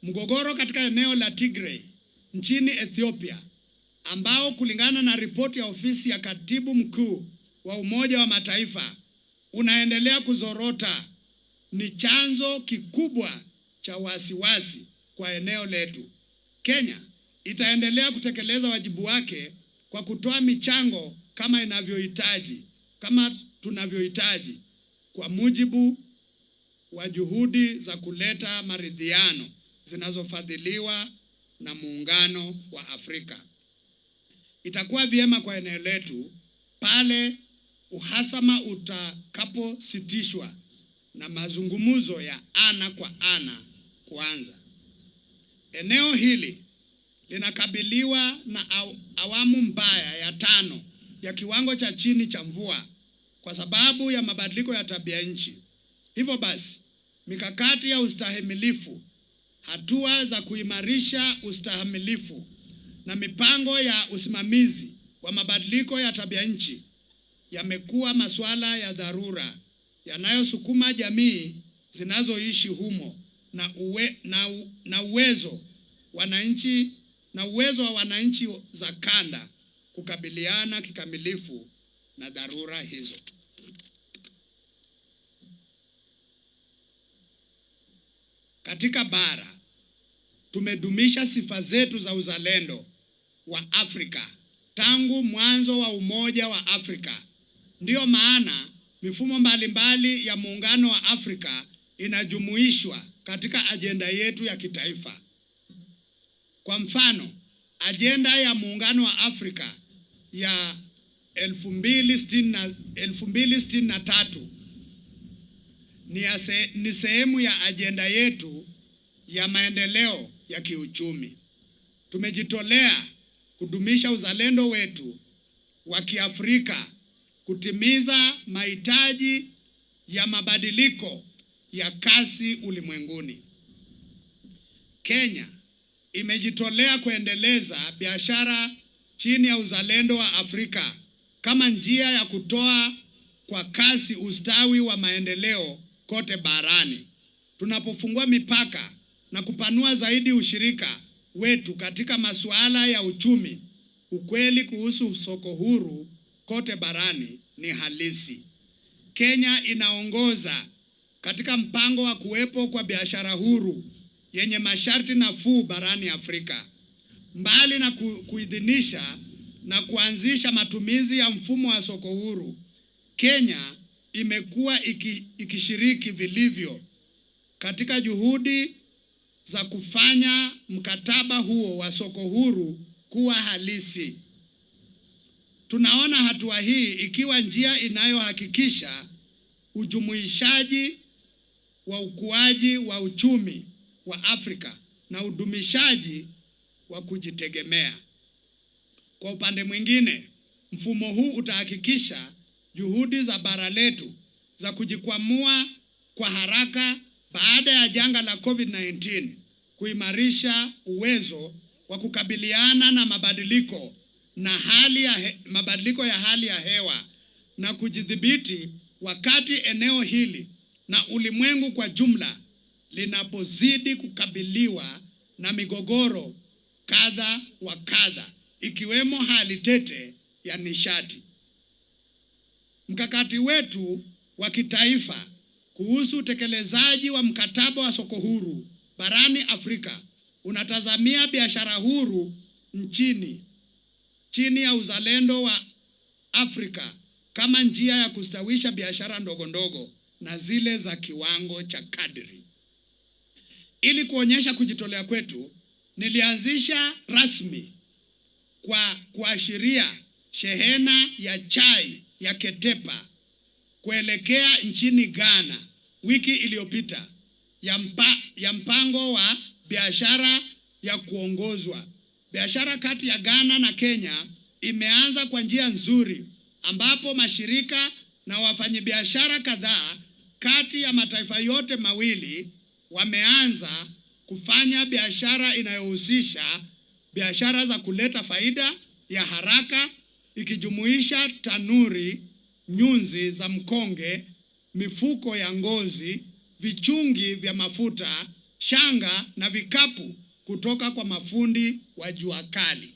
Mgogoro katika eneo la Tigray nchini Ethiopia, ambao kulingana na ripoti ya ofisi ya Katibu Mkuu wa Umoja wa Mataifa unaendelea kuzorota, ni chanzo kikubwa cha wasiwasi kwa eneo letu. Kenya itaendelea kutekeleza wajibu wake kwa kutoa michango kama tunavyohitaji kwa mujibu wa juhudi za kuleta maridhiano zinazofadhiliwa na Muungano wa Afrika. Itakuwa vyema kwa eneo letu pale uhasama utakapositishwa na mazungumzo ya ana kwa ana kuanza. Eneo hili linakabiliwa na awamu mbaya ya 5 ya kiwango cha chini cha mvua kwa sababu ya mabadiliko ya tabia nchi. Hivyo basi, mikakati ya ustahimilifu, hatua za kuimarisha ustahimilifu na mipango ya usimamizi wa mabadiliko ya tabia nchi yamekuwa masuala ya dharura yanayosukuma jamii zinazoishi humo na uwezo wa wananchi za kanda kukabiliana kikamilifu na dharura hizo. Katika bara, tumedumisha sifa zetu za uzalendo wa Afrika tangu mwanzo wa Umoja wa Afrika. Ndiyo maana mifumo mbalimbali ya Muungano wa Afrika inajumuishwa katika ajenda yetu ya kitaifa. Kwa mfano, ajenda ya Muungano wa Afrika ya 2063 ni sehemu ya ajenda yetu ya maendeleo ya kiuchumi. Tumejitolea kudumisha uzalendo wetu wa Kiafrika, kutimiza mahitaji ya mabadiliko ya kasi ulimwenguni. Kenya imejitolea kuendeleza biashara chini ya uzalendo wa Afrika kama njia ya kutoa kwa kasi ustawi wa maendeleo kote barani. Tunapofungua mipaka na kupanua zaidi ushirika wetu katika masuala ya uchumi, ukweli kuhusu soko huru kote barani ni halisi. Kenya inaongoza katika mpango wa kuwepo kwa biashara huru yenye masharti nafuu barani Afrika. Mbali na kuidhinisha na kuanzisha matumizi ya mfumo wa soko huru, Kenya imekuwa ikishiriki vilivyo katika juhudi za kufanya mkataba huo wa soko huru kuwa halisi. Tunaona hatua hii ikiwa njia inayohakikisha ujumuishaji wa ukuaji wa uchumi wa Afrika na udumishaji wa kujitegemea. Kwa upande mwingine, mfumo huu utahakikisha juhudi za bara letu za kujikwamua kwa haraka baada ya janga la COVID-19, kuimarisha uwezo wa kukabiliana na mabadiliko ya hali ya hewa na kujidhibiti wakati eneo hili na ulimwengu kwa jumla linapozidi kukabiliwa na migogoro kadha wa kadha, ikiwemo hali tete ya nishati. Mkakati wetu wa kitaifa kuhusu utekelezaji wa mkataba wa soko huru barani Afrika unatazamia biashara huru chini ya uzalendo wa Afrika kama njia ya kustawisha biashara ndogo ndogo na zile za kiwango cha kadri. Ili kuonyesha kujitolea kwetu, nilianzisha rasmi kwa kuashiria shehena ya chai ya Ketepa kuelekea nchini Ghana wiki iliyopita ya mpango wa biashara ya kuongozwa. Biashara kati ya Ghana na Kenya imeanza kwa njia nzuri, ambapo mashirika na wafanyabiashara kadhaa kati ya mataifa yote mawili wameanza kufanya biashara inayohusisha biashara za kuleta faida ya haraka, ikijumuisha tanuri, nyunzi za mkonge, mifuko ya ngozi, vichungi vya mafuta, shanga na vikapu kutoka kwa mafundi wa jua kali.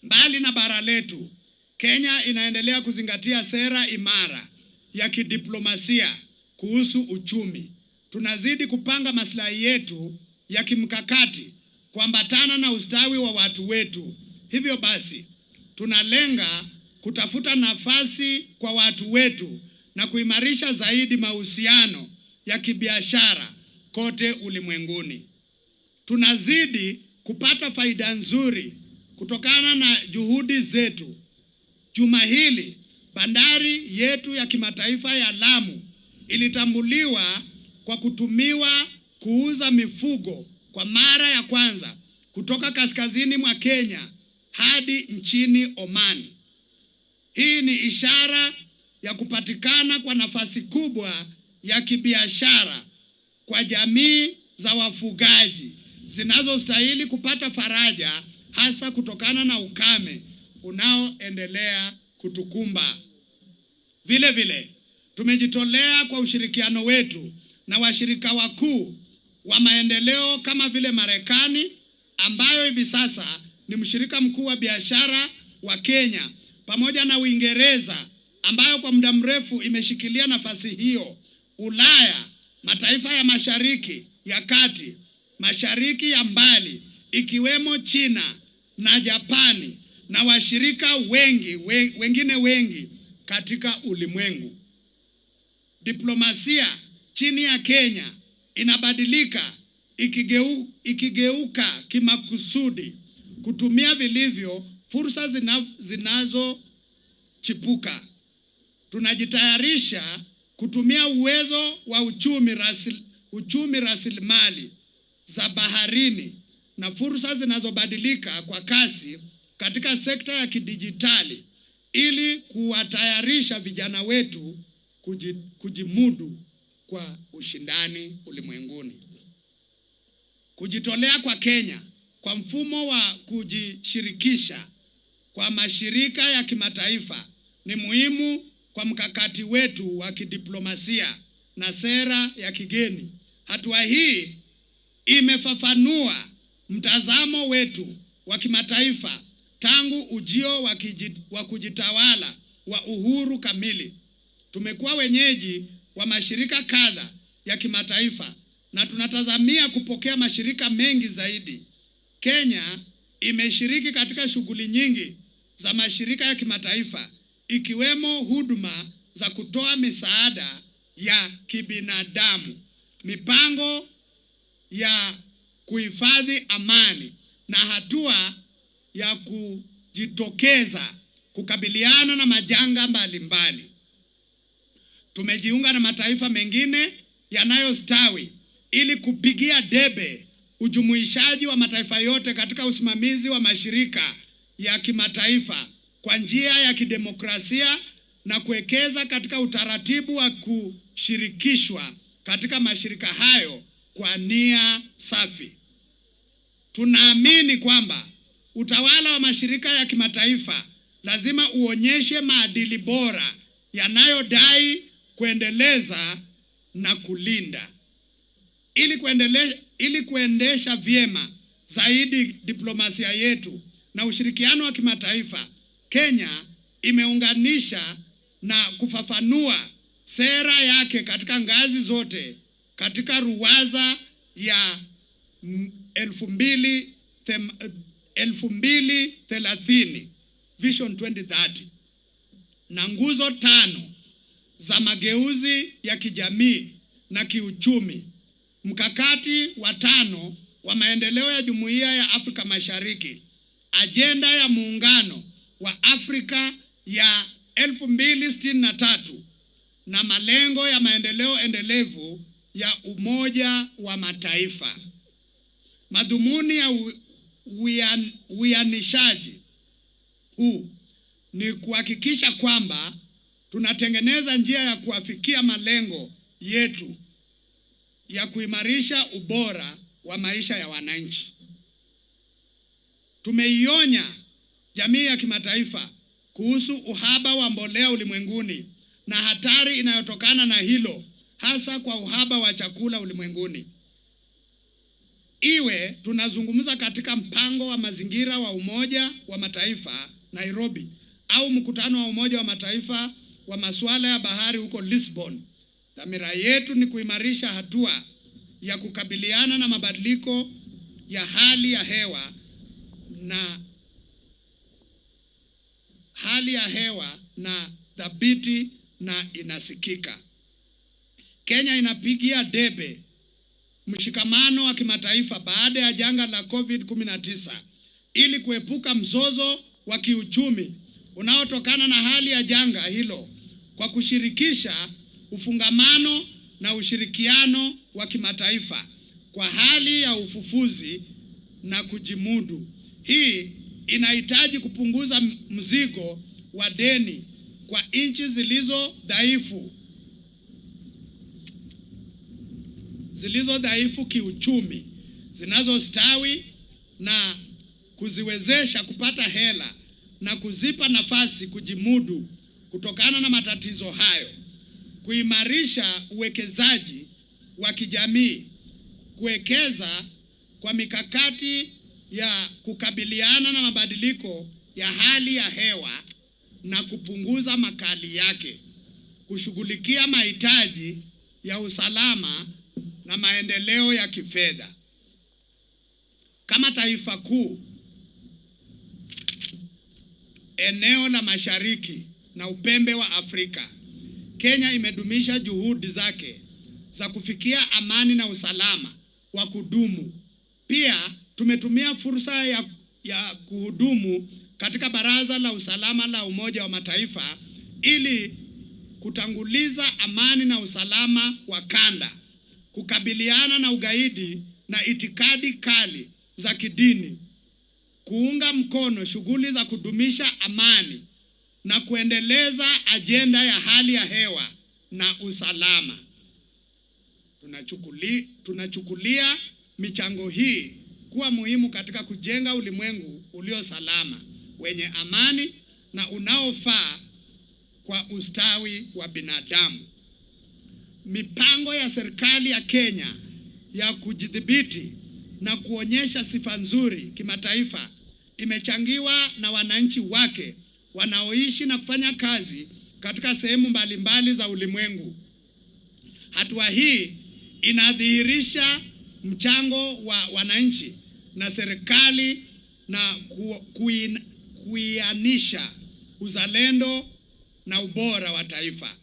Mbali na bara letu, Kenya inaendelea kuzingatia sera imara ya kidiplomasia kuhusu uchumi. Tunazidi kupanga maslahi yetu ya kimkakati kuambatana na ustawi wa watu wetu. Hivyo basi, tunalenga kutafuta nafasi kwa watu wetu na kuimarisha zaidi mahusiano ya kibiashara kote ulimwenguni. Tunazidi kupata faida nzuri kutokana na juhudi zetu. Juma hili, bandari yetu ya kimataifa ya Lamu ilitambuliwa kwa kutumiwa kuuza mifugo kwa mara ya kwanza kutoka kaskazini mwa Kenya hadi nchini Oman. Hii ni ishara ya kupatikana kwa nafasi kubwa ya kibiashara kwa jamii za wafugaji zinazostahili kupata faraja, hasa kutokana na ukame unaoendelea kutukumba. Vile vile tumejitolea kwa ushirikiano wetu na washirika wakuu wa maendeleo kama vile Marekani, ambayo hivi sasa ni mshirika mkuu wa biashara wa Kenya, pamoja na Uingereza ambayo kwa muda mrefu imeshikilia nafasi hiyo, Ulaya, mataifa ya Mashariki ya Kati, Mashariki ya Mbali ikiwemo China na Japani na washirika wengine wengi katika ulimwengu. Diplomasia chini ya Kenya inabadilika, ikigeuka kimakusudi kutumia vilivyo fursa zinazochipuka. Tunajitayarisha kutumia uwezo wa uchumi rasilimali za baharini na fursa zinazobadilika kwa kasi katika sekta ya kidijitali ili kuwatayarisha vijana wetu kujimudu kwa ushindani ulimwenguni. Kujitolea kwa Kenya kwa mfumo wa kujishirikisha kwa mashirika ya kimataifa ni muhimu kwa mkakati wetu wa kidiplomasia na sera ya kigeni. Hatua hii imefafanua mtazamo wetu wa kimataifa tangu ujio wa kujitawala wa uhuru kamili. Tumekuwa wenyeji wa mashirika kadha ya kimataifa na tunatazamia kupokea mashirika mengi zaidi. Kenya imeshiriki katika shughuli nyingi za mashirika ya kimataifa, ikiwemo huduma za kutoa misaada ya kibinadamu, mipango ya kuhifadhi amani na hatua ya kujitokeza kukabiliana na majanga mbalimbali. Tumejiunga na mataifa mengine yanayostawi ili kupigia debe ujumuishaji wa mataifa yote katika usimamizi wa mashirika ya kimataifa kwa njia ya kidemokrasia na kuwekeza katika utaratibu wa kushirikishwa katika mashirika hayo kwa nia safi. Tunaamini kwamba utawala wa mashirika ya kimataifa lazima uonyeshe maadili bora yanayodai kuendeleza na kulinda. Ili kuendesha vyema zaidi diplomasia yetu na ushirikiano wa kimataifa, Kenya imeunganisha na kufafanua sera yake katika ngazi zote katika ruwaza ya 2030 Vision 2030 na nguzo 5 za mageuzi ya kijamii na kiuchumi. Mkakati wa 5 wa maendeleo ya Jumuiya ya Afrika Mashariki, ajenda ya muungano wa Afrika ya 2063 na malengo ya maendeleo endelevu ya Umoja wa Mataifa. Madhumuni ya uianishaji huu ni kuhakikisha kwamba tunatengeneza njia ya kuafikia malengo yetu ya kuimarisha ubora wa maisha ya wananchi. Tumeionya jamii ya kimataifa kuhusu uhaba wa mbolea ulimwenguni na hatari inayotokana na hilo, hasa kwa uhaba wa chakula ulimwenguni. Iwe tunazungumza katika mpango wa mazingira wa Umoja wa Mataifa Nairobi au mkutano wa Umoja wa Mataifa wa masuala ya bahari huko Lisbon, dhamira yetu ni kuimarisha hatua ya kukabiliana na mabadiliko ya hali ya hewa na thabiti na inasikika. Kenya inapigia debe mshikamano wa kimataifa baada ya janga la COVID-19 ili kuepuka mzozo wa kiuchumi unaotokana na hali ya janga hilo kwa kushirikisha ufungamano na ushirikiano wa kimataifa kwa hali ya ufufuzi na kujimudu. Hii inahitaji kupunguza mzigo wa deni kwa nchi zilizo dhaifu kiuchumi, zinazostawi, na kuziwezesha kupata hela na kuzipa nafasi kujimudu kutokana na matatizo hayo, kuimarisha uwekezaji wa kijamii, kuwekeza kwa mikakati ya kukabiliana na mabadiliko ya hali ya hewa na kupunguza makali yake, kushughulikia mahitaji ya usalama na maendeleo ya kifedha. Kama taifa kuu eneo la Mashariki na upembe wa Afrika, Kenya imedumisha juhudi zake za kufikia amani na usalama wa kudumu. Pia tumetumia fursa ya kuhudumu katika Baraza la Usalama la Umoja wa Mataifa ili kutanguliza amani na usalama wa kanda, kukabiliana na ugaidi na itikadi kali za kidini, kuunga mkono shughuli za kudumisha amani na kuendeleza ajenda ya hali ya hewa na usalama. Tunachukulia michango hii kuwa muhimu katika kujenga ulimwengu ulio salama, wenye amani na unaofaa kwa ustawi wa binadamu. Mipango ya serikali ya Kenya ya kujidhibiti na kuonyesha sifa nzuri kimataifa imechangiwa na wananchi wake wanaoishi na kufanya kazi katika sehemu mbalimbali za ulimwengu. Hatua hii inadhihirisha mchango wa wananchi na serikali na kuianisha uzalendo na ubora wa taifa.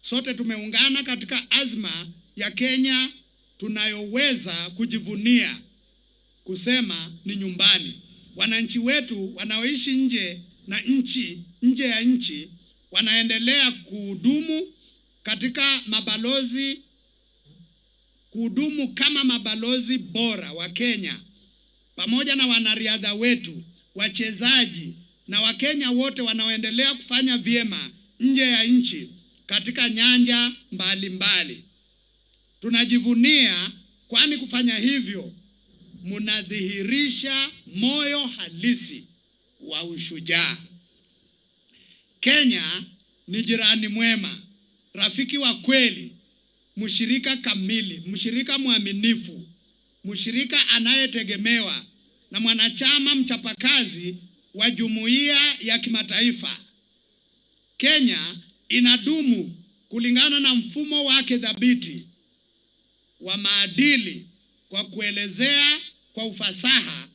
Sote tumeungana katika azma ya Kenya tunayoweza kujivunia kusema ni nyumbani. Wananchi wetu wanaoishi nje ya nchi wanaendelea kuhudumu kama mabalozi bora wa Kenya, pamoja na wanariadha wetu, wachezaji na Wakenya wote wanaoendelea kufanya vyema nje ya nchi katika nyanja mbalimbali. Tunajivunia, kwani kufanya hivyo mnadhihirisha moyo halisi wa ushujaa. Kenya ni jirani mwema, rafiki wa kweli, mshirika kamili, mshirika mwaminifu, mshirika anayetegemewa na mwanachama mchapakazi wa jumuiya ya kimataifa. Kenya inadumu kulingana na mfumo wake thabiti wa maadili kwa kuelezea kwa ufasaha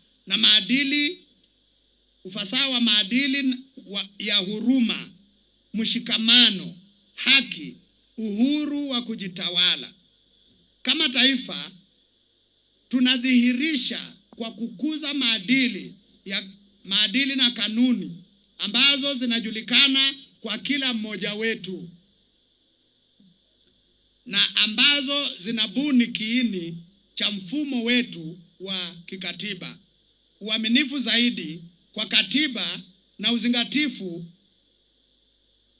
wa maadili ya huruma, mshikamano, haki, uhuru wa kujitawala. Kama taifa tunadhihirisha kwa kukuza maadili na kanuni ambazo zinajulikana kwa kila mmoja wetu na ambazo zinabuni kiini cha mfumo wetu wa kikatiba. Uaminifu zaidi kwa katiba na uzingatifu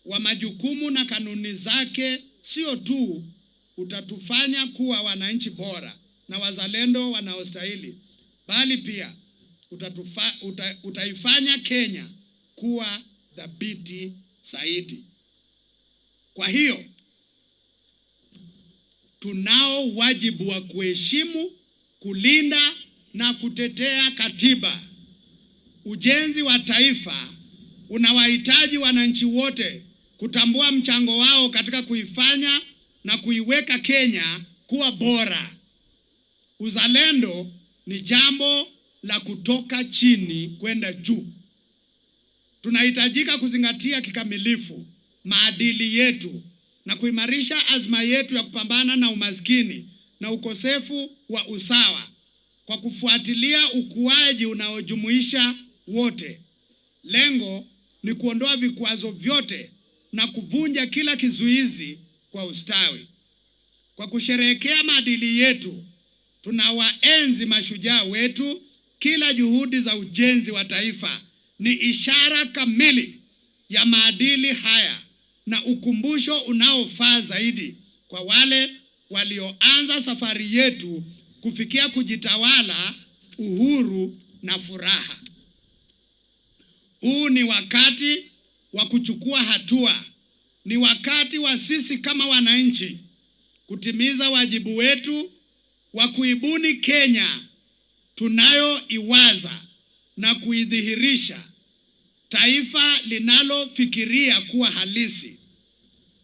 wa majukumu na kanuni zake sio tu utatufanya kuwa wananchi bora na wazalendo wanaostahili, bali pia utaifanya Kenya kuwa thabiti zaidi. Kwa hiyo tunao wajibu wa kuheshimu, kulinda na kutetea katiba. Ujenzi wa taifa unawahitaji wananchi wote kutambua mchango wao katika kuifanya na kuiweka Kenya kuwa bora. Uzalendo ni jambo la kutoka chini kwenda juu. Tunahitajika kuzingatia kikamilifu maadili yetu na kuimarisha azma yetu ya kupambana na umaskini na ukosefu wa usawa kwa kufuatilia ukuaji unaojumuisha wote. Lengo ni kuondoa vikwazo vyote na kuvunja kila kizuizi kwa ustawi. Kwa kusherehekea maadili yetu, tunawaenzi mashujaa wetu. Kila juhudi za ujenzi wa taifa ni ishara kamili ya maadili haya na ukumbusho unaofaa zaidi kwa wale walioanza safari yetu kufikia kujitawala, uhuru na furaha. Huu ni wakati wa kuchukua hatua. Ni wakati wa sisi kama wananchi kutimiza wajibu wetu wa kuibuni Kenya tunayoiwaza na kuidhihirisha, taifa linalofikiria kuwa halisi.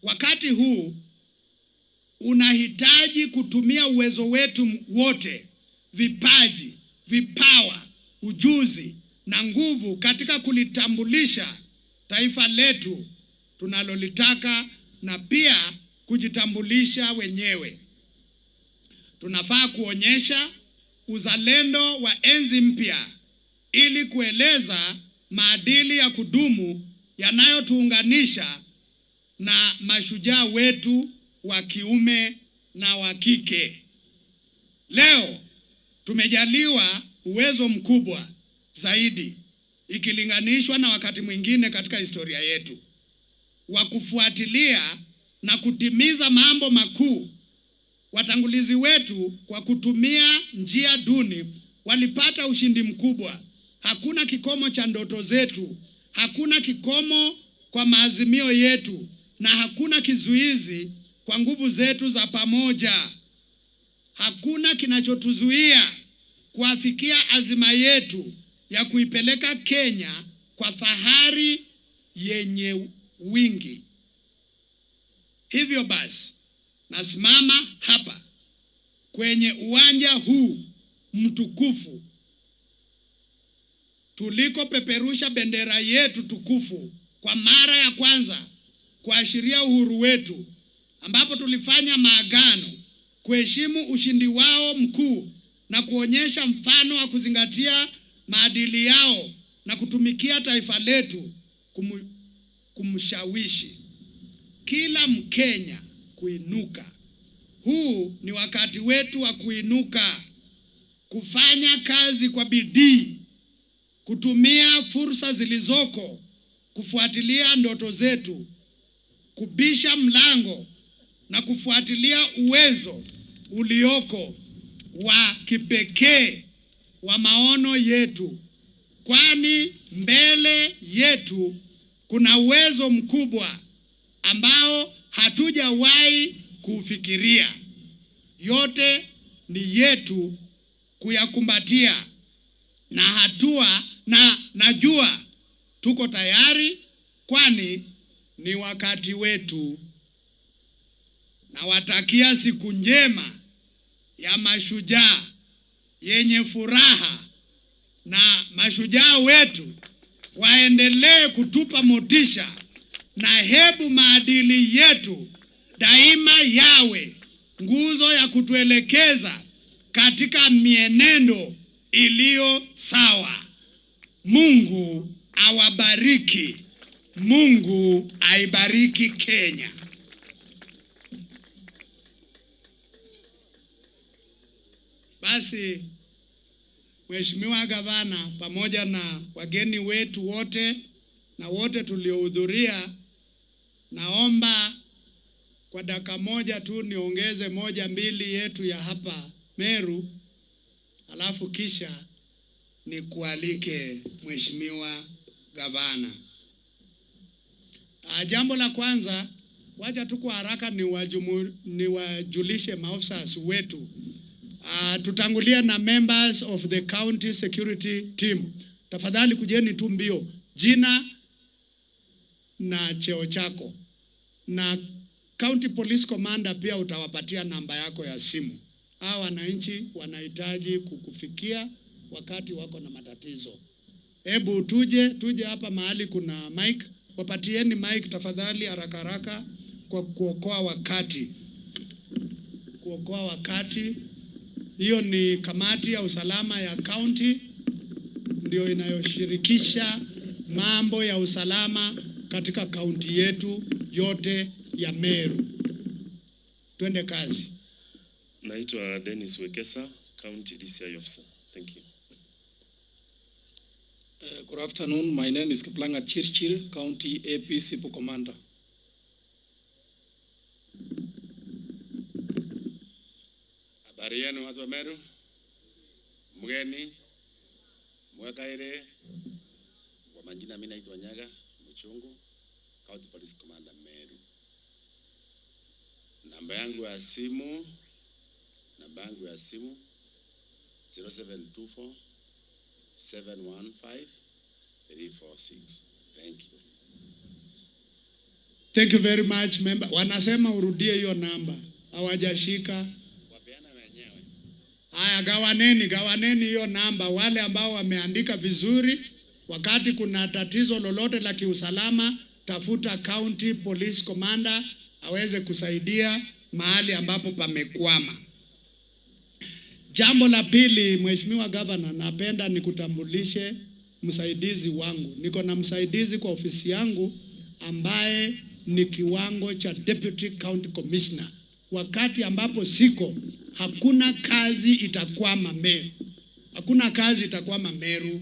Wakati huu unahitaji kutumia uwezo wetu wote, vipaji, vipawa, ujuzi na nguvu katika kulitambulisha taifa letu tunalolitaka na pia kujitambulisha wenyewe. Tunafaa kuonyesha uzalendo wa enzi mpya ili kueleza maadili ya kudumu yanayotuunganisha na mashujaa wetu wa kiume na wa kike. Leo tumejaliwa uwezo mkubwa zaidi ikilinganishwa na wakati mwingine katika historia yetu wa kufuatilia na kutimiza mambo makuu. Watangulizi wetu kwa kutumia njia duni walipata ushindi mkubwa. Hakuna kikomo cha ndoto zetu, hakuna kikomo kwa maazimio yetu, na hakuna kizuizi kwa nguvu zetu za pamoja. Hakuna kinachotuzuia kuafikia azima yetu ya kuipeleka Kenya kwa fahari yenye wingi. Hivyo basi, nasimama hapa kwenye uwanja huu mtukufu tuliko peperusha bendera yetu tukufu kwa mara ya kwanza kuashiria uhuru wetu, ambapo tulifanya maagano kuheshimu ushindi wao mkuu na kuonyesha mfano wa kuzingatia maadili yao na kutumikia taifa letu kumshawishi kila Mkenya kuinuka. Huu ni wakati wetu wa kuinuka, kufanya kazi kwa bidii, kutumia fursa zilizoko, kufuatilia ndoto zetu, kubisha mlango na kufuatilia uwezo ulioko wa kipekee wa maono yetu, kwani mbele yetu kuna uwezo mkubwa ambao hatujawahi kufikiria. Yote ni yetu kuyakumbatia na hatua, na najua tuko tayari, kwani ni wakati wetu. Nawatakia siku njema ya mashujaa yenye furaha, na mashujaa wetu waendelee kutupa motisha, na hebu maadili yetu daima yawe nguzo ya kutuelekeza katika mienendo iliyo sawa. Mungu awabariki. Mungu aibariki Kenya. Basi Mheshimiwa Gavana pamoja na wageni wetu wote na wote tuliohudhuria, naomba kwa dakika moja tu niongeze moja mbili yetu ya hapa Meru, alafu kisha nikualike Mheshimiwa Gavana. Jambo la kwanza, wacha tu kwa haraka niwajulishe maofisa wetu. Tutangulia na members of the county security team. Tafadhali kujeni tu mbio, jina na cheo chako, na county police commander pia utawapatia namba yako ya simu. Hawa wananchi wanahitaji kukufikia wakati wako na matatizo. Hebu tuje hapa mahali kuna mic, wapatieni mic tafadhali haraka haraka kwa kuokoa wakati. Hiyo ni kamati ya usalama ya county, ndio inayoshirikisha mambo ya usalama katika county yetu yote ya Meru. Twende kazi. Naitwa Dennis Wekesa, County DCI Officer. Thank you. Good afternoon. My name is Kiplanga Chirchir, County AP Sipo Commander. Habari yenu watu wa Meru, mgeni, mwakaire, kwa majina mimi naitwa Nyaga Mchungu, County Police Commander Meru. Namba yangu ya simu 0724 715 346. Thank you. Thank you very much, member. Wanasema urudie hiyo namba. Hawajashika. Wapeana wenyewe. Haya, gawaneni hiyo namba. Wale ambao wameandika vizuri, wakati kuna tatizo lolote la kiusalama, tafuta County Police Commander aweze kusaidia mahali ambapo pamekwama. Jambo la pili, Mheshimiwa Governor, napenda nikutambulishe msaidizi wangu. Niko na msaidizi kwa ofisi yangu ambaye ni kiwango cha Deputy County Commissioner. Wakati ambapo siko, hakuna kazi itakwama Meru. Hakuna kazi itakwama Meru.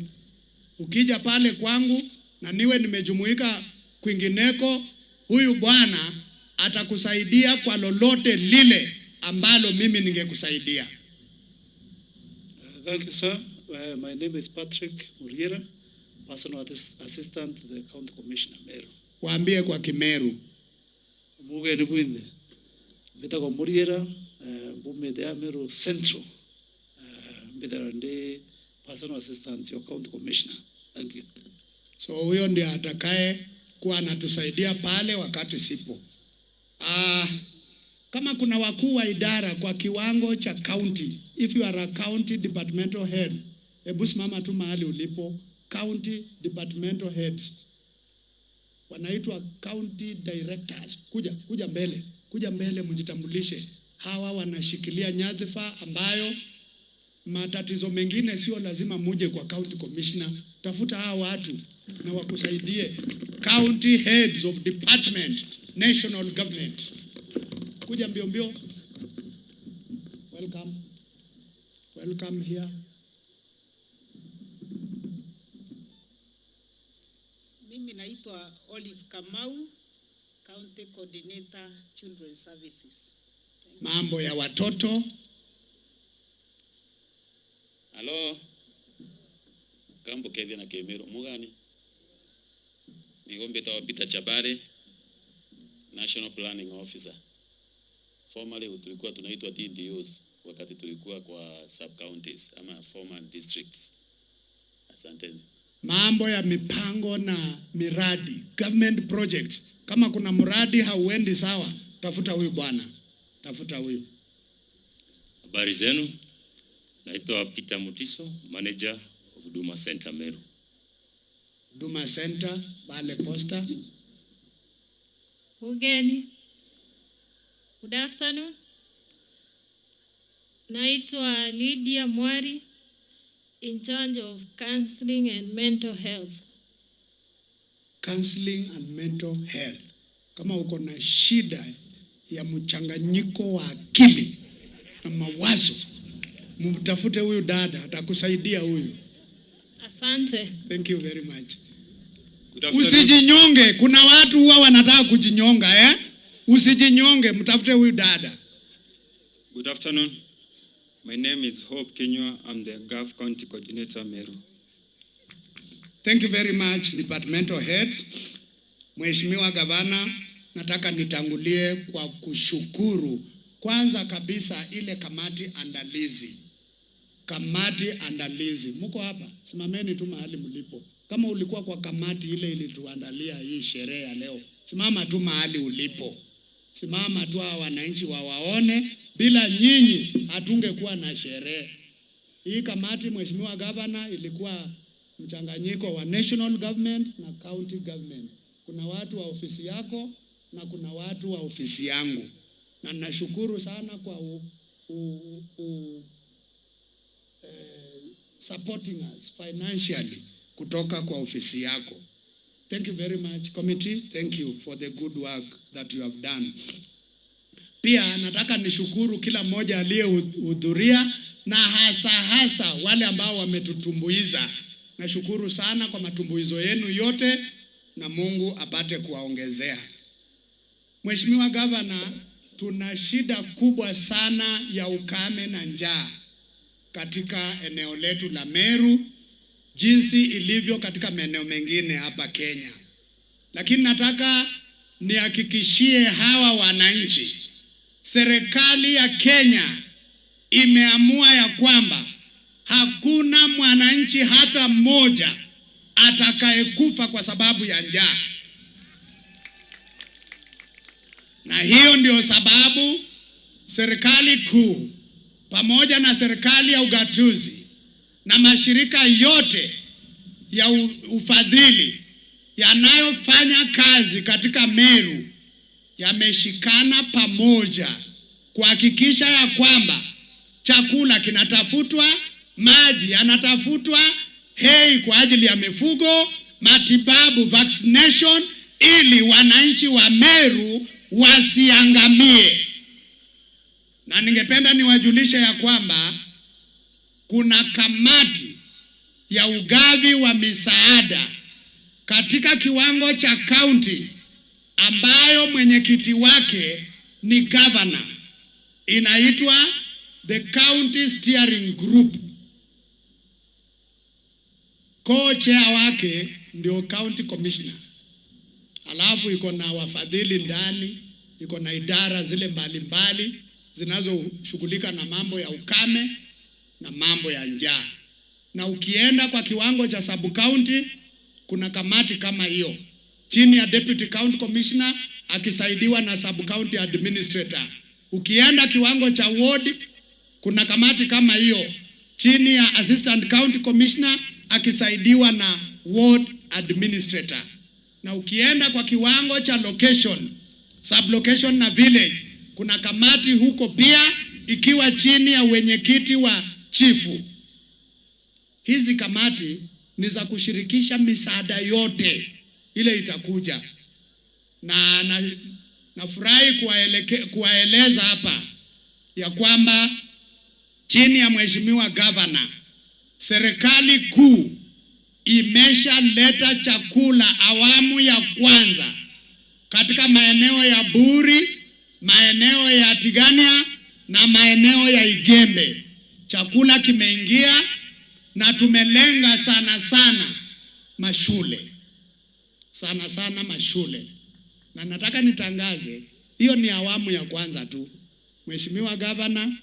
Ukija pale kwangu na niwe nimejumuika kwingineko, huyu bwana atakusaidia kwa lolote lile ambalo mimi ningekusaidia. Thank you, sir. My name is Patrick Muriera, Personal Assistant to the County Commissioner Meru. Waambie kwa Kimeru. Mugeni bwinde. Mbita kwa Muriera, mbume de Meru Central. Mbita ndi Personal Assistant to your County Commissioner. Thank you. So huyo ndiye atakaye kuwa anatusaidia pale wakati sipo. Kama kuna wakuu wa idara kwa kiwango cha county, if you are a county departmental head, hebu simama tu mahali ulipo. County departmental heads wanaitwa county directors. Kuja mbele mjitambulishe. Hawa wanashikilia nyadhifa ambayo matatizo mengine sio lazima muje kwa county commissioner. Tafuta hawa watu na wakusaidie. County heads of department, national government. Kuja mbio. Welcome here. Mimi naitwa Olive Kamau, County Coordinator Children's Services. Mambo ya watoto. Hello. Kambo Kevin na Kemeru mugani. Nigombe tawapita Chabare, National Planning Officer. Formerly tulikuwa tunaitwa TDOs wakati tulikuwa kwa sub counties ama former districts. Asanteni. Mambo ya mipango na miradi, government projects. Kama kuna mradi hauendi sawa, tafuta huyu bwana. Tafuta huyu. Habari zenu. Naitwa Peter Mutiso, Manager of Huduma Center Meru. Huduma Center, pale posta. Ugeni. Good afternoon. Naitwa Lydia Mwari, in charge of counseling and mental health. Counseling and mental health. Kama uko na shida ya mchanganyiko wa akili na mawazo, mtafute huyu dada, atakusaidia huyu. Asante. Thank you very much. Usijinyonge, kuna watu huwa wanataka kujinyonga Usijinyonge, mtafute huyu dada. Good afternoon. My name is Hope Kenywa. I'm the Gulf County Coordinator Meru. Thank you very much, Departmental Head. Mheshimiwa Gavana, nataka nitangulie kwa kushukuru kwanza kabisa ile kamati andalizi. Kamati andalizi. Mko hapa? Simameni tu mahali mlipo. Kama ulikuwa kwa kamati ile ilituandalia hii sherehe ya leo, simama tu mahali ulipo. Simama tu hawa wananchi wawaone, bila nyinyi hatungekuwa na sherehe. Hii kamati, Mheshimiwa Governor, ilikuwa mchanganyiko wa national government na county government. Kuna watu wa ofisi yako na kuna watu wa ofisi yangu. Na nashukuru sana kwa supporting us financially kutoka kwa ofisi yako. Thank you very much, committee. Thank you for the good work that you have done. Pia nataka nishukuru kila mmoja aliyehudhuria na hasa wale ambao wametutumbuiza. Nashukuru sana kwa matumbuizo yenu yote na Mungu apate kuwaongezea. Mheshimiwa Gavana, tuna shida kubwa sana ya ukame na njaa katika eneo letu la Meru, jinsi ilivyo katika maeneo mengine hapa Kenya. Lakini nataka nihakikishie hawa wananchi, serikali ya Kenya imeamua ya kwamba hakuna mwananchi hata mmoja atakayekufa kwa sababu ya njaa. Na hiyo ndio sababu serikali kuu pamoja na serikali ya ugatuzi na mashirika yote ya ufadhili yanayofanya kazi katika Meru yameshikana pamoja kuhakikisha ya kwamba chakula kinatafutwa, maji yanatafutwa, hay kwa ajili ya mifugo, matibabu, vaccination, ili wananchi wa Meru wasiangamie. Na ningependa niwajulishe ya kwamba kuna kamati ya ugavi wa misaada katika kiwango cha county ambayo mwenyekiti wake ni governor. Inaitwa the County Steering Group. Co-chair wake ndio county commissioner. Alafu iko na wafadhili ndani, iko na idara zile mbalimbali zinazoshughulika na mambo ya ukame na mambo ya njaa. Na ukienda kwa kiwango cha sub county kuna kamati kama hiyo chini ya deputy county commissioner akisaidiwa na sub county administrator. Ukienda kiwango cha ward kuna kamati kama hiyo chini ya assistant county commissioner akisaidiwa na ward administrator. Na ukienda kwa kiwango cha location, sub location na village, kuna kamati huko pia ikiwa chini ya wenyekiti wa chifu. Hizi kamati ni za kushirikisha misaada yote ile itakuja. Na nafurahi kuwaeleza hapa ya kwamba chini ya Mheshimiwa Gavana, serikali kuu imeshaleta chakula awamu ya kwanza katika maeneo ya Buri, maeneo ya Tigania na maeneo ya Igembe. Chakula kimeingia na tumelenga sana sana mashule. Sana sana mashule. Na nataka nitangaze, hiyo ni awamu ya kwanza tu. Mheshimiwa Gavana,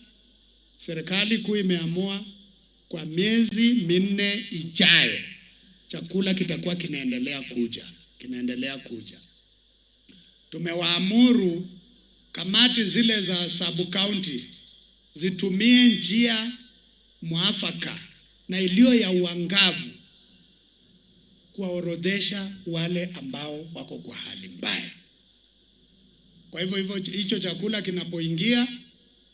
serikali kuu imeamua kwa miezi 4 ijayo chakula kitakuwa kinaendelea kuja. Tumewaamuru kamati zile za sub county zitumie njia mwafaka na iliyo ya uangavu kuwaorodhesha wale ambao wako kwa hali mbaya. Kwa hivyo hicho chakula kinapoingia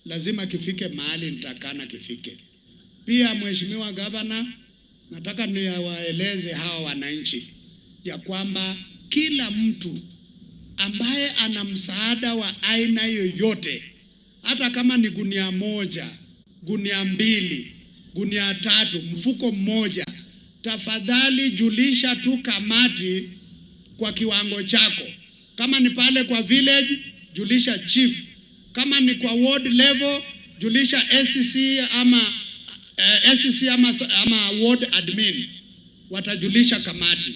lazima kifike mahali nitakana kifike. Pia Mheshimiwa Gavana, nataka niwaeleze hawa wananchi ya kwamba kila mtu ambaye ana msaada wa aina yoyote, hata kama ni gunia 1, gunia 2, gunia 3, mfuko mmoja, tafadhali julisha tu kamati kwa kiwango chako. Kama ni pale kwa village, julisha chief. Kama ni kwa ward level, julisha SCC ama ward admin, watajulisha kamati.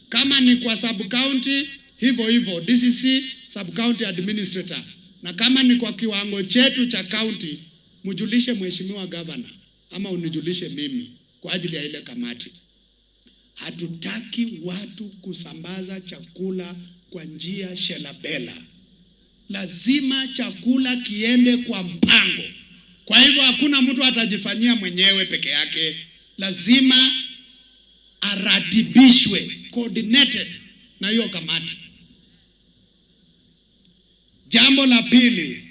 Kama ni kwa sub county, hivyo DCC sub county administrator. Na kama ni kwa kiwango chetu cha county, mjulishe Mheshimiwa Gavana ama unijulishe mimi kwa ajili ya ile kamati. Hatutaki watu kusambaza chakula kwa njia shelabela. Lazima chakula kiende kwa mpango. Kwa hivyo hakuna mtu atajifanyia mwenyewe peke yake. Lazima aratibishwe, coordinated na hiyo kamati. Jambo la pili,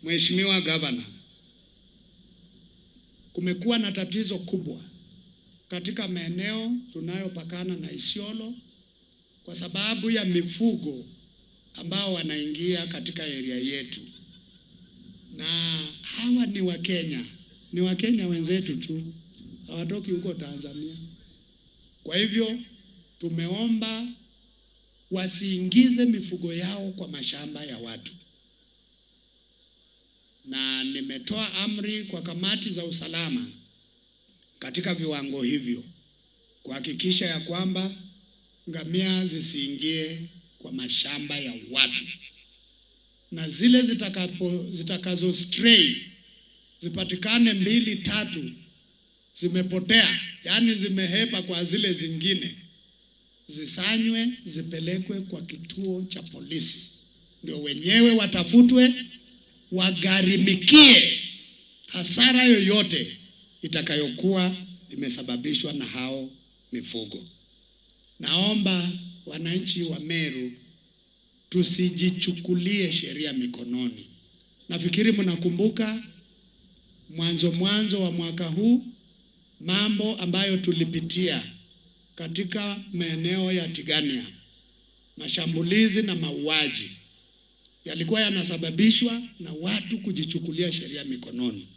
Mheshimiwa Gavana, kumekuwa na tatizo kubwa katika maeneo tunayopakana na Isiolo kwa sababu ya mifugo ambao wanaingia katika area yetu. Na hawa ni Wakenya wenzetu tu, hawatoki huko Tanzania. Kwa hivyo tumeomba wasiingize mifugo yao kwa mashamba ya watu, na nimetoa amri kwa kamati za usalama katika viwango hivyo kuhakikisha ya kwamba ngamia zisiingie kwa mashamba ya watu, na zile zitakazo stray zipatikane 2-3 zimepotea, yani zimehepa kwa zile zingine, zisanywe zipelekwe kwa kituo cha polisi, ndio wenyewe watafutwe, wagharimikie hasara yoyote itakayokuwa imesababishwa na hao mifugo. Naomba wananchi wa Meru tusijichukulie sheria mikononi. Nafikiri mnakumbuka mwanzo wa mwaka huu mambo ambayo tulipitia katika maeneo ya Tigania, mashambulizi na mauaji yalikuwa yanasababishwa na watu kujichukulia sheria mikononi.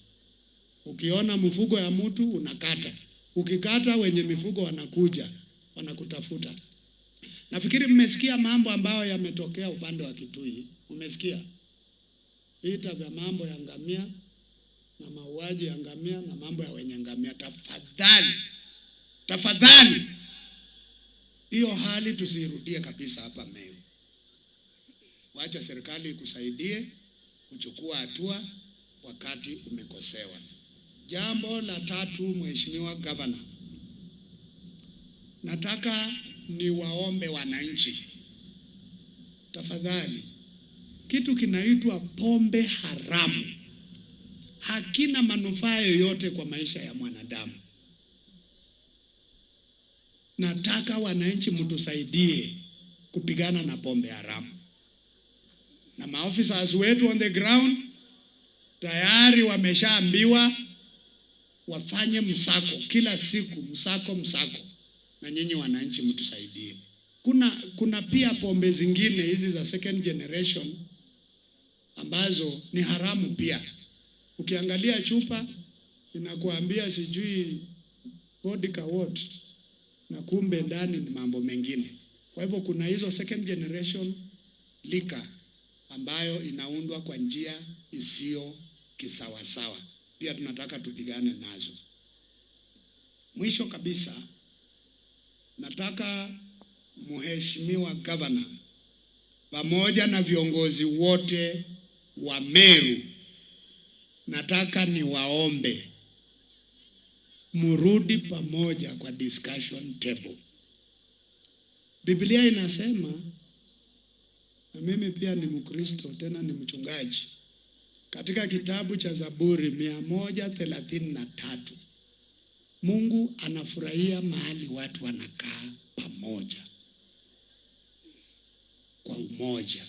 Ukiona mfugo ya mtu unakata, ukikata wenye mifugo wanakuja wanakutafuta. Nafikiri mmesikia mambo ambayo yametokea upande wa Kitui. Mmesikia vita vya mambo ya ngamia na mauaji ya ngamia na mambo ya wenye ngamia. Tafadhali hiyo hali tusirudie kabisa hapa Meru. Wacha serikali ikusaidie kuchukua hatua wakati umekosewa. Jambo la 3, Mheshimiwa Gavana, nataka niwaombe wananchi tafadhali, kitu kinaitwa pombe haramu hakina manufaa yoyote kwa maisha ya mwanadamu. Nataka wananchi mtusaidie kupigana na pombe haramu, na maofisa wetu on the ground tayari wameshaambiwa wafanye msako kila siku, msako, na nyinyi wananchi mtusaidie. Kuna pia pombe zingine hizi za second generation ambazo ni haramu pia. Ukiangalia chupa inakuambia sijui vodka what, na kumbe ndani ni mambo mengine. Kwa hivyo kuna hizo second generation liquor ambayo inaundwa kwa njia isiyo kisawasawa, pia tunataka tupigane nazo. Mwisho kabisa, nataka Mheshimiwa Gavana pamoja na viongozi wote wa Meru, nataka niwaombe murudi pamoja kwa discussion table. Biblia inasema, na mimi pia ni Mkristo tena ni mchungaji, katika kitabu cha Zaburi 133 Mungu anafurahia mahali watu wanakaa pamoja kwa umoja,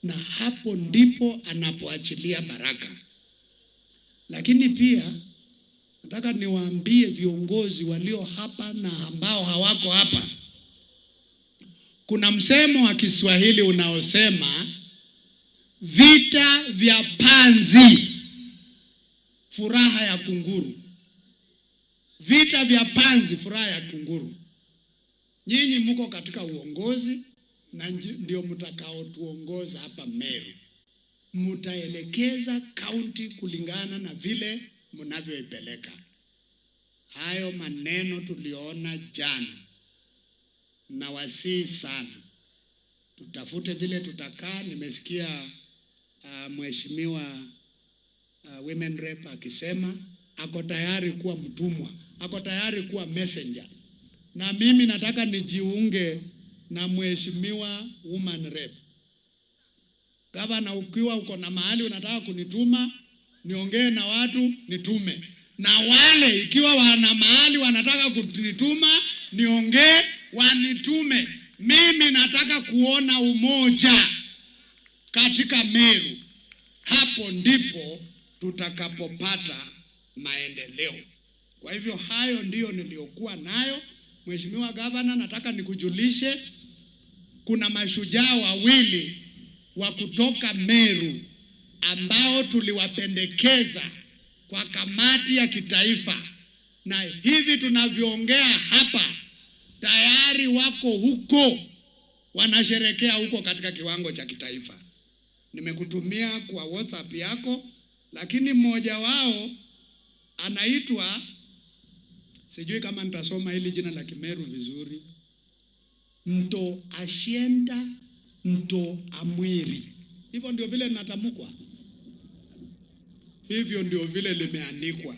na hapo ndipo anapoachilia baraka. Lakini pia nataka niwaambie viongozi walio hapa na ambao hawako hapa, kuna msemo wa Kiswahili unaosema vita vya panzi furaha ya kunguru. Vita vya panzi furaha ya kunguru. Nyinyi mko katika uongozi na ndio mtakao tuongoza hapa Meru. Mtaelekeza kaunti kulingana na vile mnavyoipeleka. Hayo maneno tuliona jana, na wasii sana tutafute vile tutakaa. Nimesikia Mheshimiwa women rep akisema ako tayari kuwa mtumwa, ako tayari kuwa messenger, na mimi nataka nijiunge na Mheshimiwa woman rep. Gavana, ukiwa uko na mahali unataka kunituma niongee na watu, nitume. Na wale ikiwa wana mahali wanataka kunituma niongee, wanitume. Mimi nataka kuona umoja katika Meru. Hapo ndipo tutakapopata maendeleo. Kwa hivyo hayo ndiyo niliyokuwa nayo. Mheshimiwa Gavana, nataka nikujulishe kuna mashujaa 2 wa kutoka Meru ambao tuliwapendekeza kwa kamati ya kitaifa, na hivi tunavyoongea hapa tayari wako huko, wanasherekea huko katika kiwango cha kitaifa. Nimekutumia kwa WhatsApp yako, lakini mmoja wao anaitwa, sijui kama nitasoma hili jina la Kimeru vizuri, Mto Ashienta Mto Amwiri. Hivyo ndio vile natamkwa, hivyo ndio vile limeandikwa.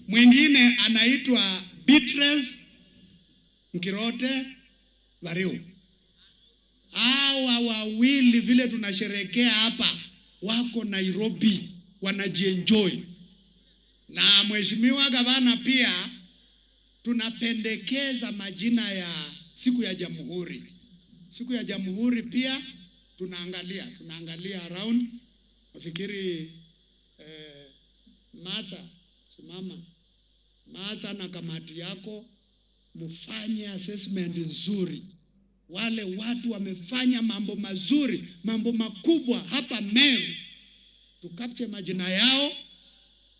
Mwingine anaitwa Beatrice Nkirote Variu. Hawa wawili vile tunasherekea hapa wako Nairobi, wanajienjoy. Na mheshimiwa gavana, pia tunapendekeza majina ya siku ya Jamhuri. Siku ya Jamhuri pia tunaangalia around. Nafikiri Martha na kamati yako mufanye assessment nzuri. Wale watu wamefanya mambo mazuri, mambo makubwa hapa Meru, tukapche majina yao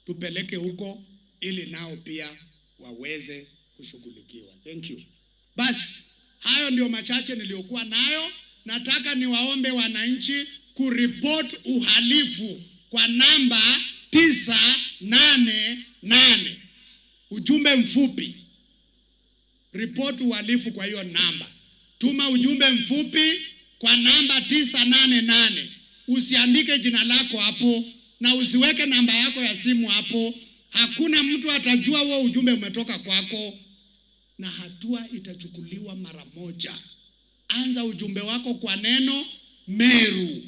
tupeleke huko ili nao pia waweze kushughulikiwa. Thank you. Basi hayo ndio machache niliyokuwa nayo. Nataka niwaombe wananchi kuripoti uhalifu kwa namba 988. Ujumbe mfupi. Report uhalifu kwa hiyo namba. Tuma ujumbe mfupi kwa namba 988. Usiandike jina lako hapo na usiweke namba yako ya simu hapo. Hakuna mtu atajua huo ujumbe umetoka kwako, na hatua itachukuliwa mara moja. Anza ujumbe wako kwa neno Meru,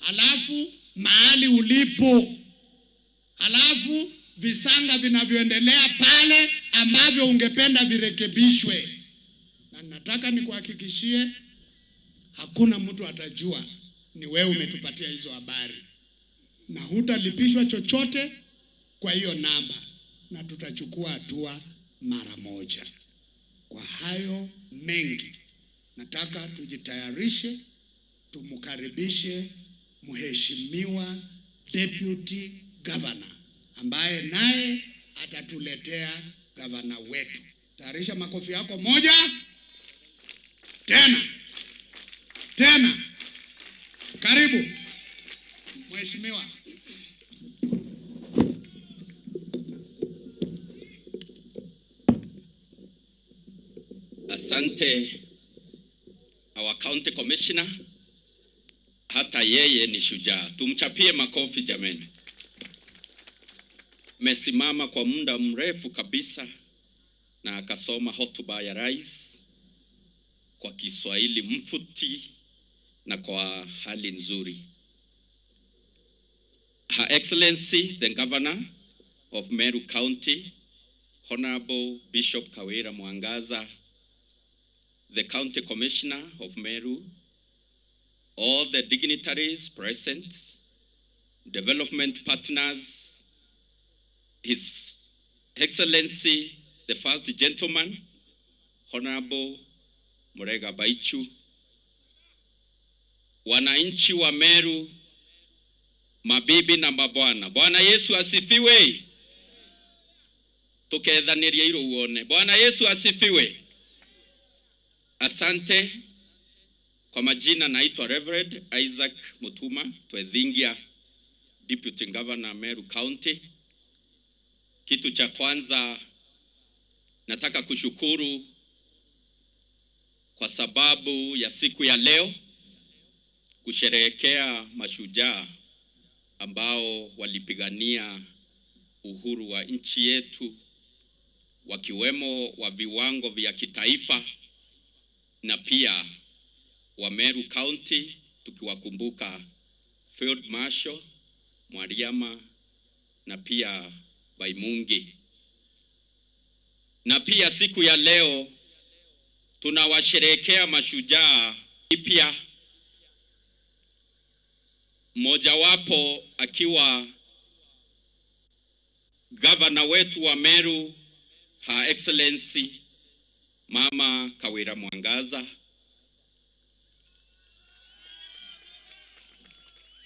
alafu mahali ulipo, alafu visanga vinavyoendelea pale ambavyo ungependa virekebishwe. Na nataka nikuhakikishie hakuna mtu atajua ni wewe umetupatia hizo habari, na hutalipishwa chochote kwa hiyo namba, na tutachukua hatua mara moja. Kwa hayo mengi, nataka tujitayarishe, tumkaribishe mheshimiwa Deputy Governor ambaye naye atatuletea gavana wetu. Tayarisha makofi yako moja. Tena. Karibu mheshimiwa. Asante our county commissioner, hata yeye ni shujaa. Tumchapie makofi jameni. Mesimama kwa muda mrefu kabisa na akasoma hotuba ya rais kwa Kiswahili mfuti na kwa hali nzuri. Her Excellency the Governor of Meru County, Honorable Bishop Kawira Mwangaza, the County Commissioner of Meru, all the dignitaries present, development partners, His Excellency the First Gentleman, Honorable Murega Baichu, wananchi wa Meru, mabibi na mabwana. Bwana Yesu asifiwe. Tukethaniria iro uone. Bwana Yesu asifiwe. Asante. Kwa majina naitwa Reverend Isaac Mutuma Twethingia, Deputy Governor Meru County. Kitu cha kwanza nataka kushukuru kwa sababu ya siku ya leo kusherehekea mashujaa ambao walipigania uhuru wa nchi yetu, wakiwemo wa viwango vya kitaifa na pia wa Meru County, tukiwakumbuka Field Marshal Mwariama na pia Baimungi. Na pia siku ya leo tunawasherehekea mashujaa pia, mojawapo akiwa gavana wetu wa Meru, Her Excellency Mama Kawira Mwangaza,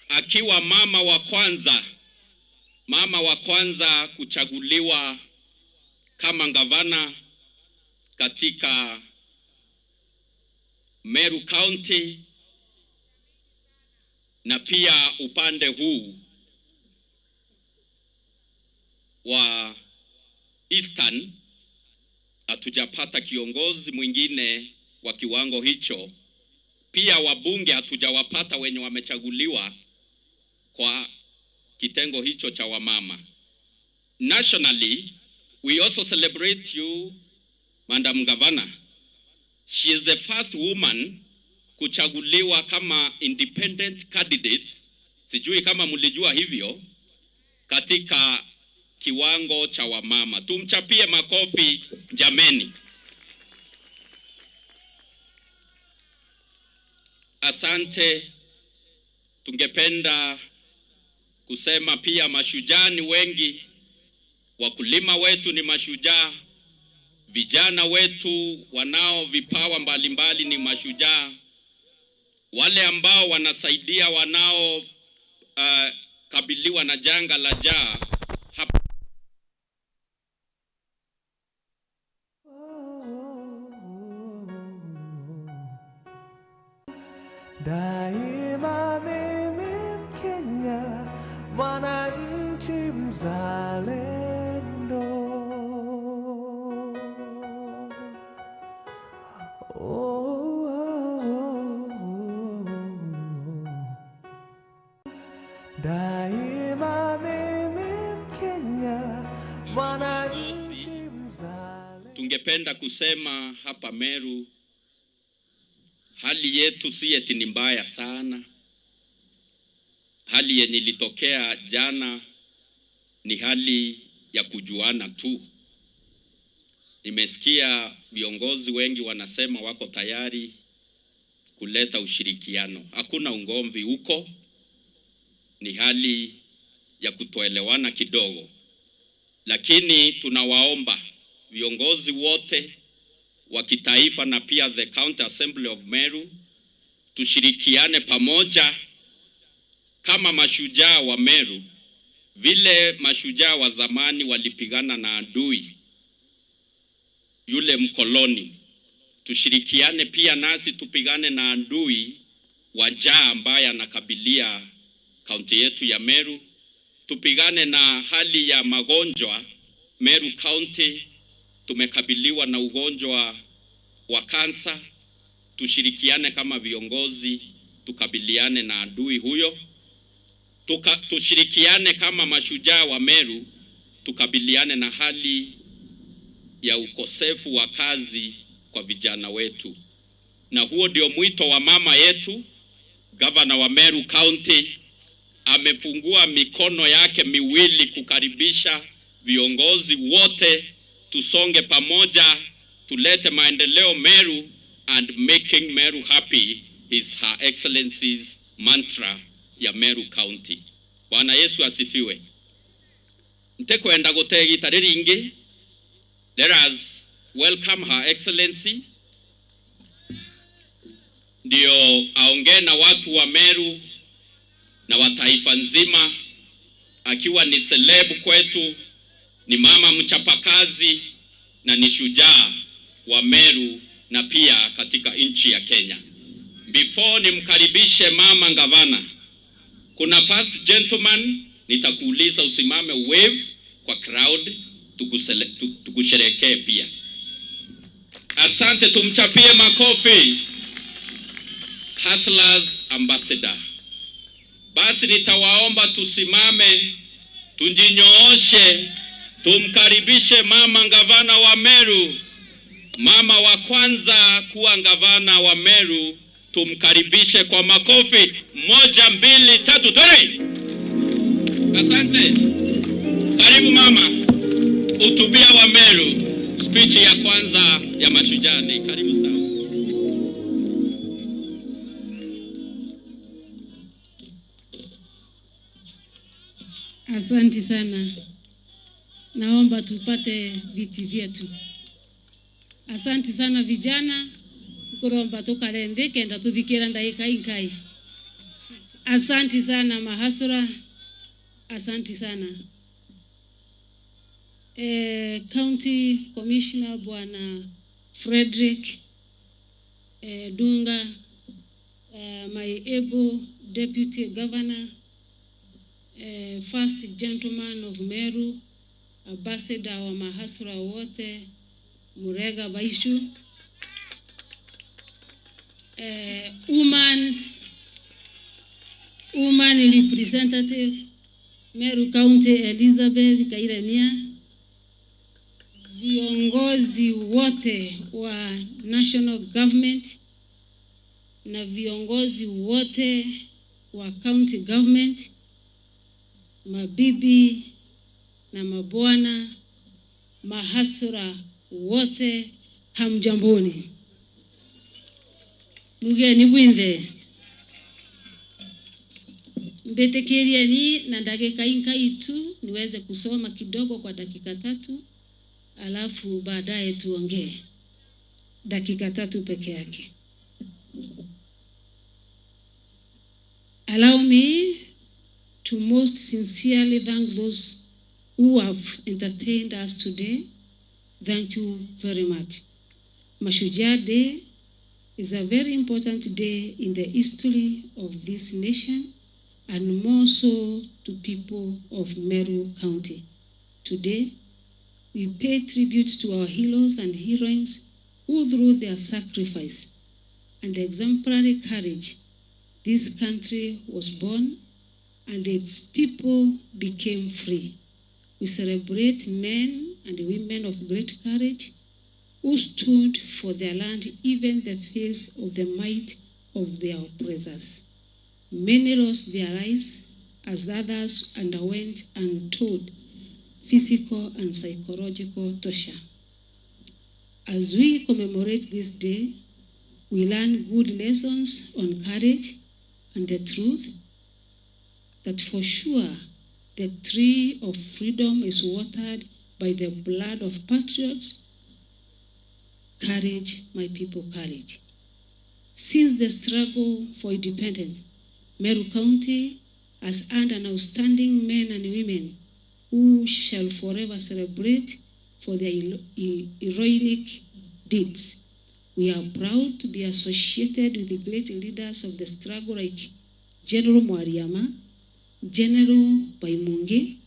akiwa mama wa kwanza kuchaguliwa kama gavana katika Meru County na pia upande huu wa Eastern hatujapata kiongozi mwingine wa kiwango hicho. Pia wabunge hatujawapata wenye wamechaguliwa kwa kitengo hicho cha wamama. Nationally, we also celebrate you, Madam Governor. She is the first woman kuchaguliwa kama independent candidate, sijui kama mlijua hivyo, katika kiwango cha wamama. Tumchapie makofi jameni. Asante. Tungependa kusema pia mashujaa ni wengi. Wakulima wetu ni mashujaa. Vijana wetu wanao vipawa mbalimbali ni mashujaa. Wale ambao wanasaidia wanao kabiliwa na janga la njaa hapa. Daima mimi Mkenya, mwananchi mzalendo. Daima mimi Mkenya, mwananchi mzalendo. Tungependa kusema hapa Meru, hali yetu si eti ni mbaya sana. Hali yenye ilitokea jana ni hali ya kujuana tu. Nimesikia viongozi wengi wanasema wako tayari kuleta ushirikiano. Hakuna ungomvi huko. Ni hali ya kutoelewana kidogo. Lakini tunawaomba viongozi wote wa kitaifa na pia the County Assembly of Meru tushirikiane pamoja kama mashujaa wa Meru, vile mashujaa wa zamani walipigana na adui yule mkoloni. Tushirikiane pia nasi tupigane na adui wa njaa ambaye anakabilia kaunti yetu ya Meru. Tupigane na hali ya magonjwa. Meru County tumekabiliwa na ugonjwa wa kansa. Tushirikiane kama viongozi tukabiliane na adui huyo. Tushirikiane kama mashujaa wa Meru tukabiliane na hali ya ukosefu wa kazi kwa vijana wetu. Na huo ndio mwito wa mama yetu. Governor wa Meru County amefungua mikono yake miwili kukaribisha viongozi wote. Tusonge pamoja, tulete maendeleo Meru, and making Meru happy is Her Excellency's mantra ya Meru County. Bwana Yesu asifiwe. Ntekwenda gutegi tariringi. Let us welcome Her Excellency. Ndio aongee na watu wa Meru na wa taifa nzima, akiwa ni celeb kwetu, ni mama mchapakazi na ni shujaa wa Meru na pia katika nchi ya Kenya. Before nimkaribishe mama gavana, kuna first gentleman nitakuuliza usimame wave kwa crowd tukusherekee pia. Asante, tumchapie makofi. Hustlers Ambassador. Basi nitawaomba tusimame, tunjinyooshe, tumkaribishe mama gavana wa Meru. Mama wa kwanza kuwa gavana wa Meru, tumkaribishe kwa makofi. 1, 2, 3, tore. Asante. Karibu mama. Utubia wa Meru. Speech ya kwanza ya mashujaa. Karibu sana. Asante sana. Naomba tupate viti vyetu. Asante sana vijana. Kuromba tukarende kenda tudhikira ndaika inkai. Asante sana mahasura. Asante sana. County Commissioner Bwana Frederick, Dunga, my able Deputy Governor, First Gentleman of Meru, Ambassador wa mahasura wote, Murega Baishu, woman representative, Meru County Elizabeth Kairemia, viongozi wote wa national government na viongozi wote wa county government, mabibi na mabwana, mahasura wote, hamjamboni. Mugeni bwinde. Mbetekeria ni na dakika inkai tu niweze kusoma kidogo kwa dakika 3, alafu baadaye tuongee. Dakika 3 peke yake. Allow me to most sincerely thank those who have entertained us today. Thank you very much. Mashujaa Day is a very important day in the history of this nation, and more so to people of Meru County. Today, we pay tribute to our heroes and heroines who, through their sacrifice and exemplary courage, this country was born and its people became free. We celebrate men and women of great courage who stood for their land even in the face of the might of their oppressors. Many lost their lives as others underwent untold physical and psychological torture. As we commemorate this day, we learn good lessons on courage and the truth that for sure the tree of freedom is watered by the blood of patriots. Courage, my people, courage. Since the struggle for independence, Meru County has earned an outstanding men and women who shall forever celebrate for their heroic deeds. We are proud to be associated with the great leaders of the struggle like General Mwariama, General Baimunge,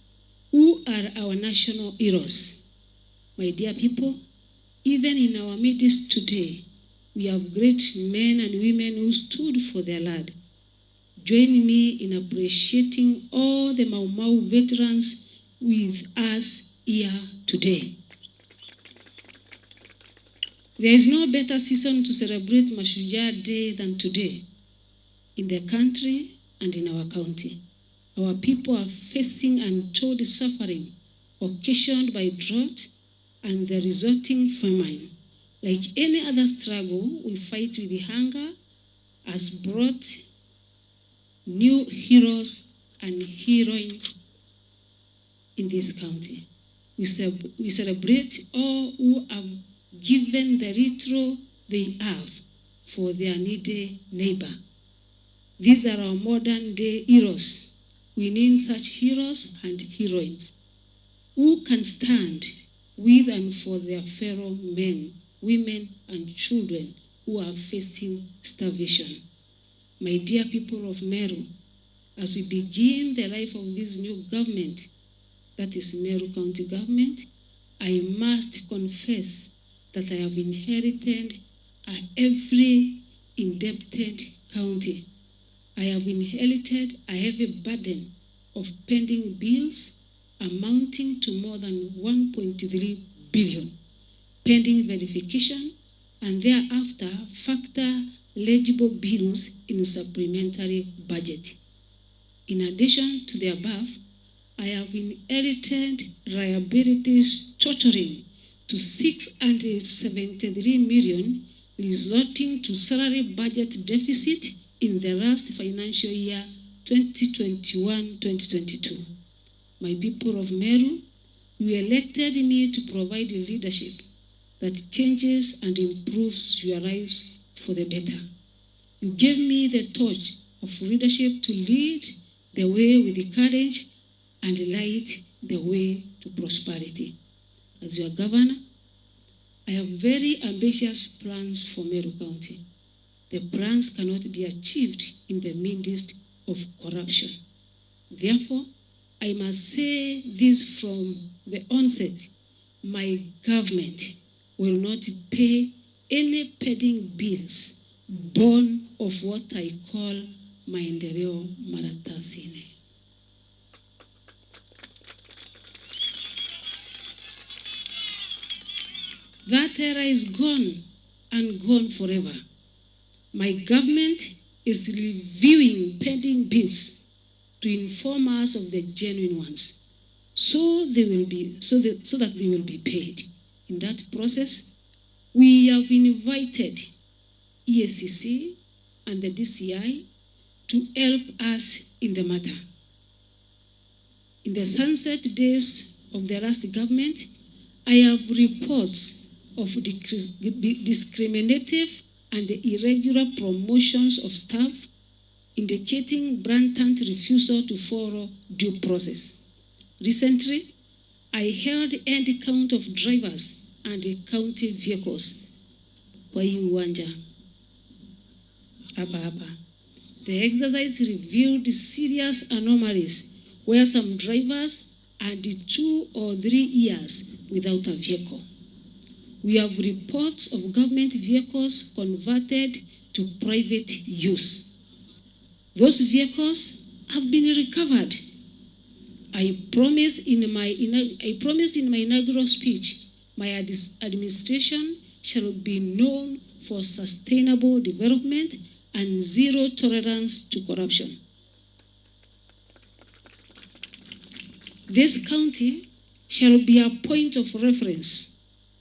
who are our national heroes. My dear people, even in our midst today, we have great men and women who stood for their land. Join me in appreciating all the Mau Mau veterans with us here today. There is no better season to celebrate Mashujaa Day than today in the country and in our county. Our people are facing untold suffering occasioned by drought and the resulting famine. Like any other struggle, we fight with the hunger has brought new heroes and heroines in this county. We celebrate all who have given the little they have for their needy neighbor. These are our modern day heroes. We need such heroes and heroines who can stand with and for their fellow men, women, and children who are facing starvation. My dear people of Meru, as we begin the life of this new government, that is Meru County government, I must confess that I have inherited a every indebted county. I have inherited a heavy burden of pending bills amounting to more than 1.3 billion, pending verification, and thereafter factor legible bills in supplementary budget. In addition to the above, I have inherited liabilities totaling to 673 million, resulting to salary budget deficit in the last financial year 2021-2022. My people of Meru, you elected me to provide leadership that changes and improves your lives for the better. You gave me the torch of leadership to lead the way with the courage and light the way to prosperity. As your governor, I have very ambitious plans for Meru County. the plans cannot be achieved in the midst of corruption. Therefore, I must say this from the onset: my government will not pay any pending bills born of what I call maendeleo maratasine. That era is gone and gone forever. My government is reviewing pending bills to inform us of the genuine ones, so that they will be paid. In that process, we have invited EACC and the DCI to help us in the matter. In the sunset days of the last government, I have reports of discriminative and irregular promotions of staff, indicating blatant refusal to follow due process. Recently, I held end count of drivers and county vehicles. The exercise revealed serious anomalies where some drivers had 2 or 3 years without a vehicle. We have reports of government vehicles converted to private use. Those vehicles have been recovered. I promised in my inaugural speech, my administration shall be known for sustainable development and zero tolerance to corruption. This county shall be a point of reference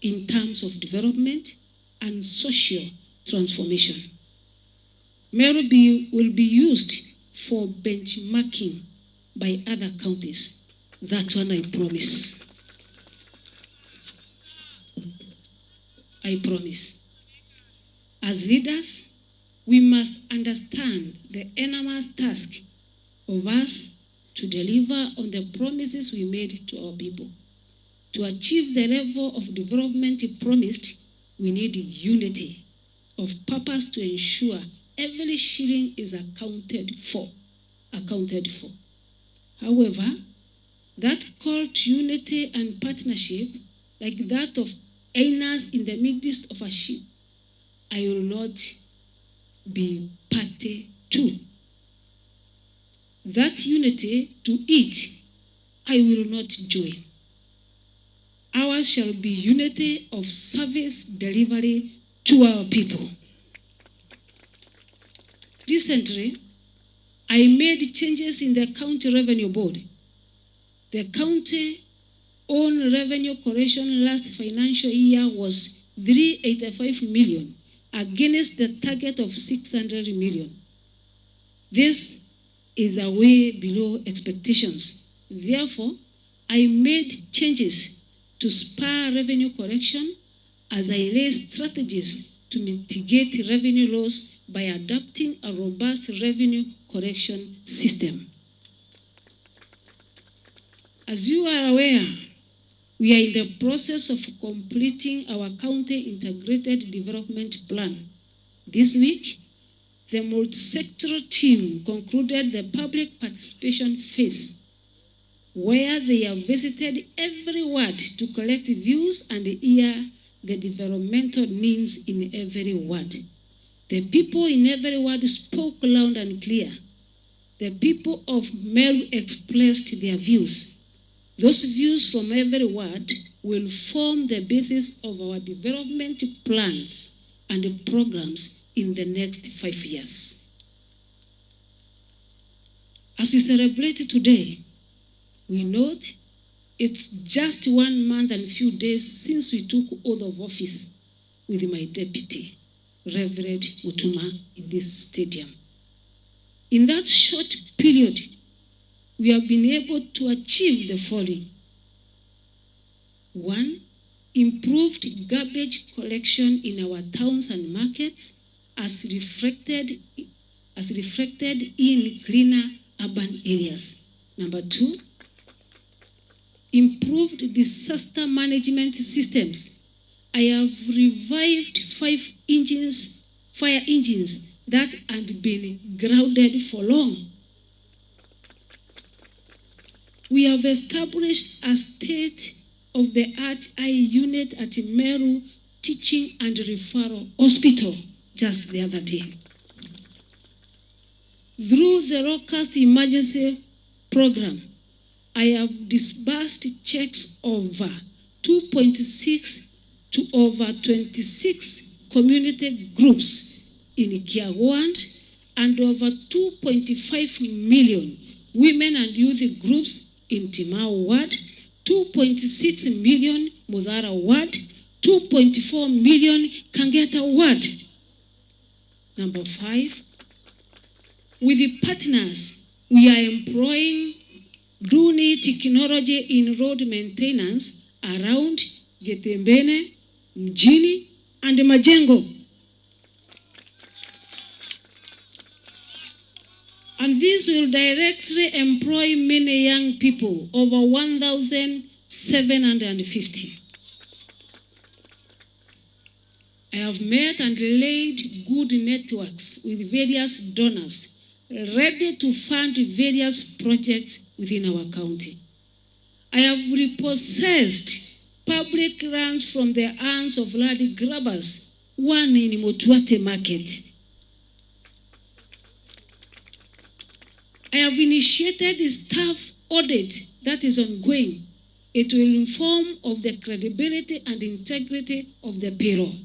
in terms of development and social transformation. Meru will be used for benchmarking by other counties. That one I promise. I promise. As leaders, we must understand the enormous task of us to deliver on the promises we made to our people. To achieve the level of development promised, we need unity of purpose to ensure every shilling is accounted for. However, that call to unity and partnership, like that of Ainas in the midst of a ship, I will not be party to. That unity to it, I will not join. Ours shall be unity of service delivery to our people. Recently, I made changes in the County Revenue Board. The county own revenue collection last financial year was 385 million against the target of 600 million. This is a way below expectations. Therefore, I made changes to spur revenue collection as I lay strategies to mitigate revenue loss by adopting a robust revenue collection system. As you are aware, we are in the process of completing our county integrated development plan. This week, the multi-sectoral team concluded the public participation phase, where they have visited every ward to collect views and hear the developmental needs in every ward. The people in every ward spoke loud and clear. The people of Meru expressed their views. Those views from every ward will form the basis of our development plans and programs in the next 5 years. As we celebrate today, we note it's just 1 month and a few days since we took oath of office with my deputy, Reverend Utuma, in this stadium. In that short period, we have been able to achieve the following. 1, improved garbage collection in our towns and markets as reflected in cleaner urban areas. Number 2, improved disaster management systems. I have revived 5 engines fire engines that had been grounded for long. We have established a state-of-the-art eye unit at Meru Teaching and Referral Hospital just the other day. Through the Locust Emergency Program, I have disbursed checks over 2.6 to over 26 community groups in Kiagwand and over 2.5 million women and youth groups in Timau Ward, 2.6 million Mudara Ward, 2.4 million Kangeta Ward. Number 5, with the partners, we are employing Duni technology in road maintenance around Getembene, Mjini, and Majengo. And this will directly employ many young people, over 1,750. I have met and laid good networks with various donors ready to fund various projects within our county. I have repossessed public lands from the hands of land grabbers, one in Motuate Market. I have initiated a staff audit that is ongoing. It will inform of the credibility and integrity of the payroll.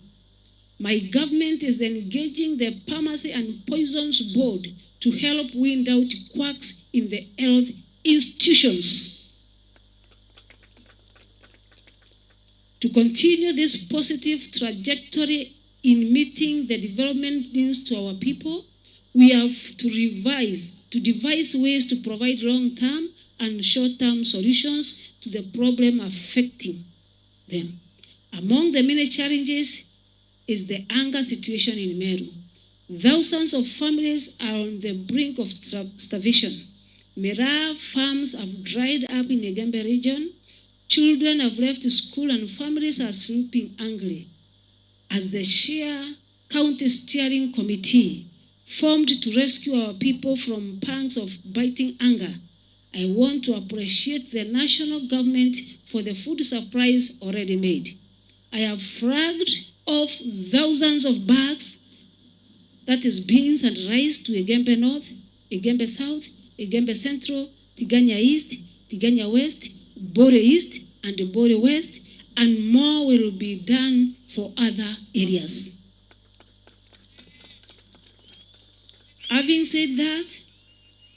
My government is engaging the Pharmacy and Poisons Board to help weed out quacks in the health institutions. To continue this positive trajectory in meeting the development needs to our people, we have to devise ways to provide long-term and short-term solutions to the problem affecting them. Among the many challenges is the hunger situation in Meru. Thousands of families are on the brink of starvation. Meru farms have dried up in the Gembe region. Children have left school and families are sleeping hungry. As the Shire County Steering Committee formed to rescue our people from pangs of biting hunger, I want to appreciate the national government for the food supplies already made. I have flagged off thousands of bags, that is beans and rice, to Egembe North, Egembe South, Egembe Central, Tiganya East, Tiganya West, Bore East, and Bore West, and more will be done for other areas. Having said that,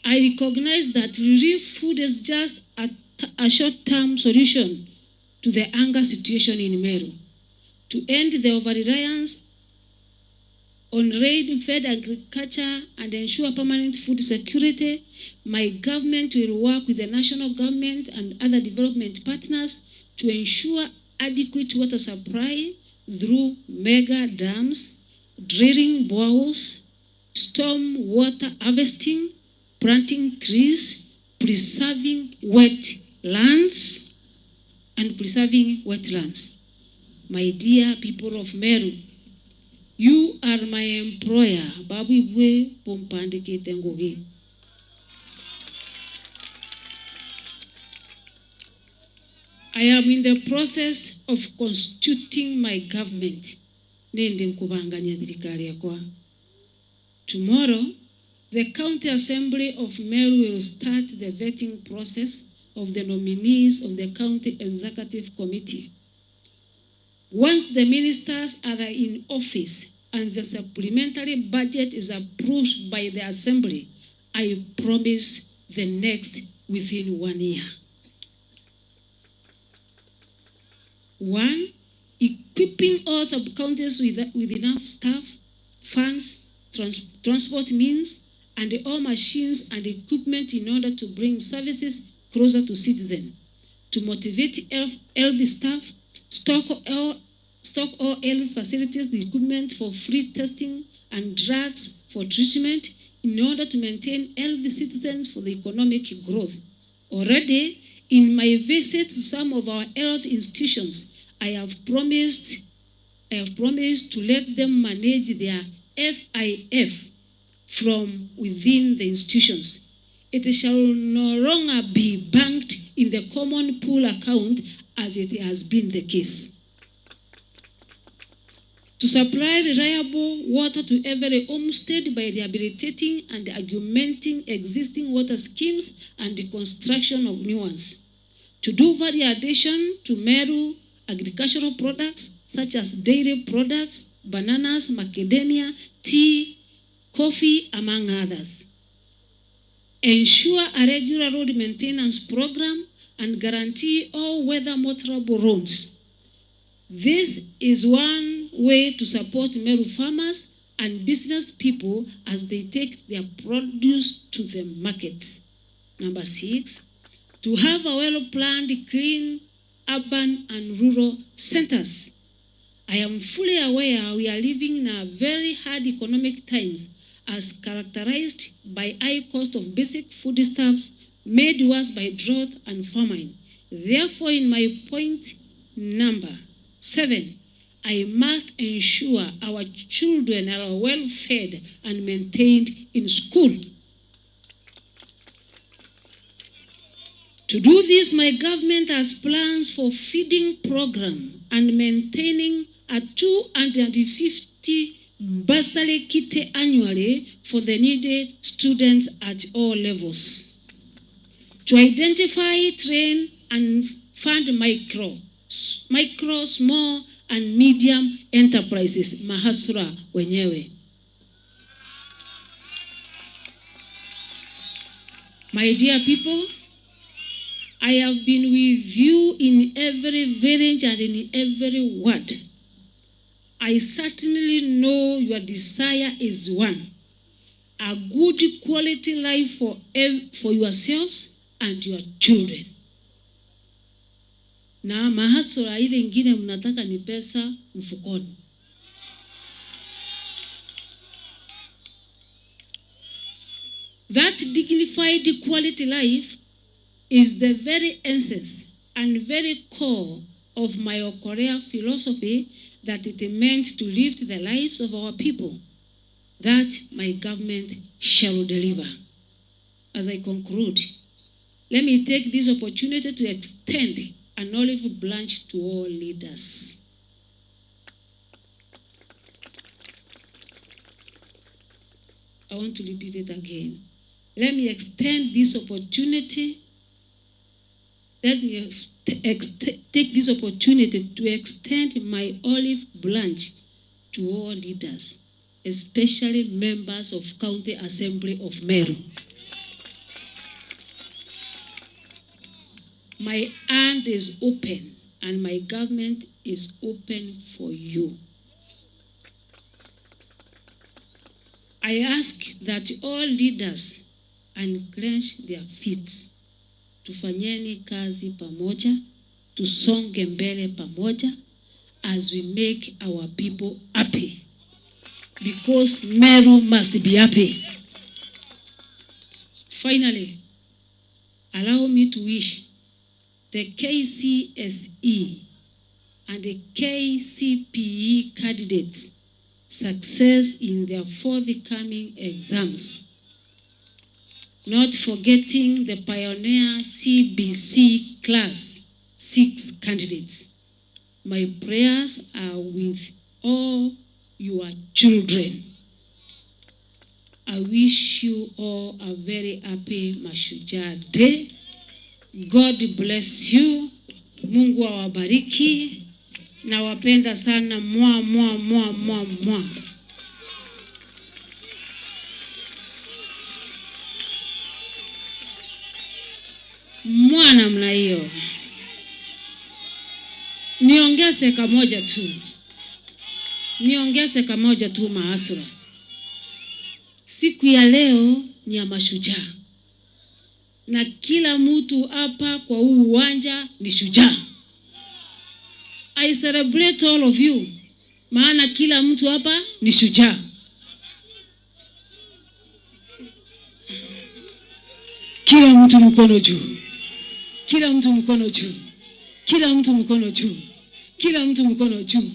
I recognize that relief food is just a short-term solution to the hunger situation in Meru. To end the over-reliance on rain-fed agriculture and ensure permanent food security, my government will work with the national government and other development partners to ensure adequate water supply through mega dams, drilling boreholes, storm water harvesting, planting trees, preserving wetlands, and preserving wetlands. My dear people of Meru, you are my employer. Babu Ibwe Pompandike Tengoge. I am in the process of constituting my government. Tomorrow, the County Assembly of Meru will start the vetting process of the nominees of the County Executive Committee. Once the ministers are in office and the supplementary budget is approved by the Assembly, I promise the next within 1 year. 1, equipping all sub-counties with enough staff, funds, transport means, and all machines and equipment in order to bring services closer to citizens. To motivate healthy staff, stock all health facilities, equipment for free testing and drugs for treatment in order to maintain healthy citizens for the economic growth. Already, in my visit to some of our health institutions, I have promised to let them manage their FIF from within the institutions. It shall no longer be banked in the common pool account as it has been the case. To supply reliable water to every homestead by rehabilitating and augmenting existing water schemes and the construction of new ones. To do value addition to Meru agricultural products such as dairy products, bananas, macadamia, tea, coffee, among others. Ensure a regular road maintenance program and guarantee all weather motorable roads. This is one way to support Meru farmers and business people as they take their produce to the markets. Number 6, to have a well-planned, clean, urban and rural centers. I am fully aware we are living in a very hard economic times as characterized by high cost of basic foodstuffs made worse by drought and famine. Therefore, in my point number 7, I must ensure our children are well fed and maintained in school. To do this, my government has plans for feeding program and maintaining a 250 bursary kit annually for the needy students at all levels. To identify, train, and fund micro, small, and medium enterprises, mahasura wenyewe. My dear people, I have been with you in every village and in every ward. I certainly know your desire is one, a good quality life for yourselves and your children. Na mahasura ile ingine mnataka ni pesa mfukoni. That dignified quality life is the very essence and very core of my Okorea philosophy that it meant to lift the lives of our people, that my government shall deliver. As I conclude, let me take this opportunity to extend an olive branch to all leaders. I want to repeat it again. Let me extend this opportunity. Let me take this opportunity to extend my olive branch to all leaders, especially members of County Assembly of Meru. My hand is open and my government is open for you. I ask that all leaders unclench their fists. Tufanyeni kazi pamoja, tusonge mbele pamoja as we make our people happy. Because Meru must be happy. Finally, allow me to wish the KCSE and the KCPE candidates success in their forthcoming exams. Not forgetting the pioneer CBC Class 6 candidates. My prayers are with all your children. I wish you all a very happy Mashujaa Day. God bless you. Mungu awabariki. Nawapenda sana mwa. Mwana mna hiyo. Niongeze kamoja tu mahasura. Siku ya leo ni ya mashujaa. Na kila mtu hapa kwa huu uwanja ni shujaa. I celebrate all of you. Maana kila mtu hapa ni shujaa. Kila mtu mkono juu. Kila mtu mkono juu. Kila mtu mkono juu. Kila mtu mkono juu.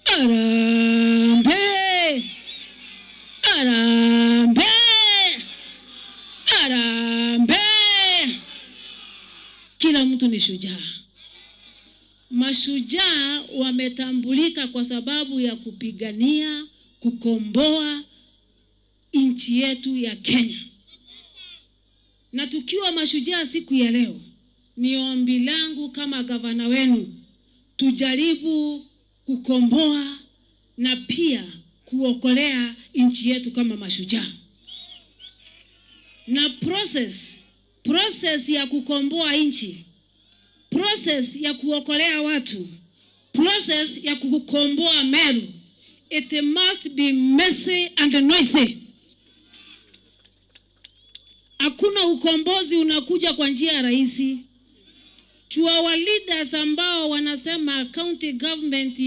Arambe! ni shujaa. Mashujaa wametambulika kwa sababu ya kupigania, kukomboa nchi yetu ya Kenya. Na tukiwa mashujaa siku ya leo, ni ombi langu kama gavana wenu, tujaribu kukomboa na pia kuokolea nchi yetu kama mashujaa. Na process ya kukomboa nchi, process ya kuokolea watu, process ya kukomboa Meru, it must be messy and noisy. Hakuna ukombozi unakuja kwa njia rahisi. Our leaders ambao wanasema county government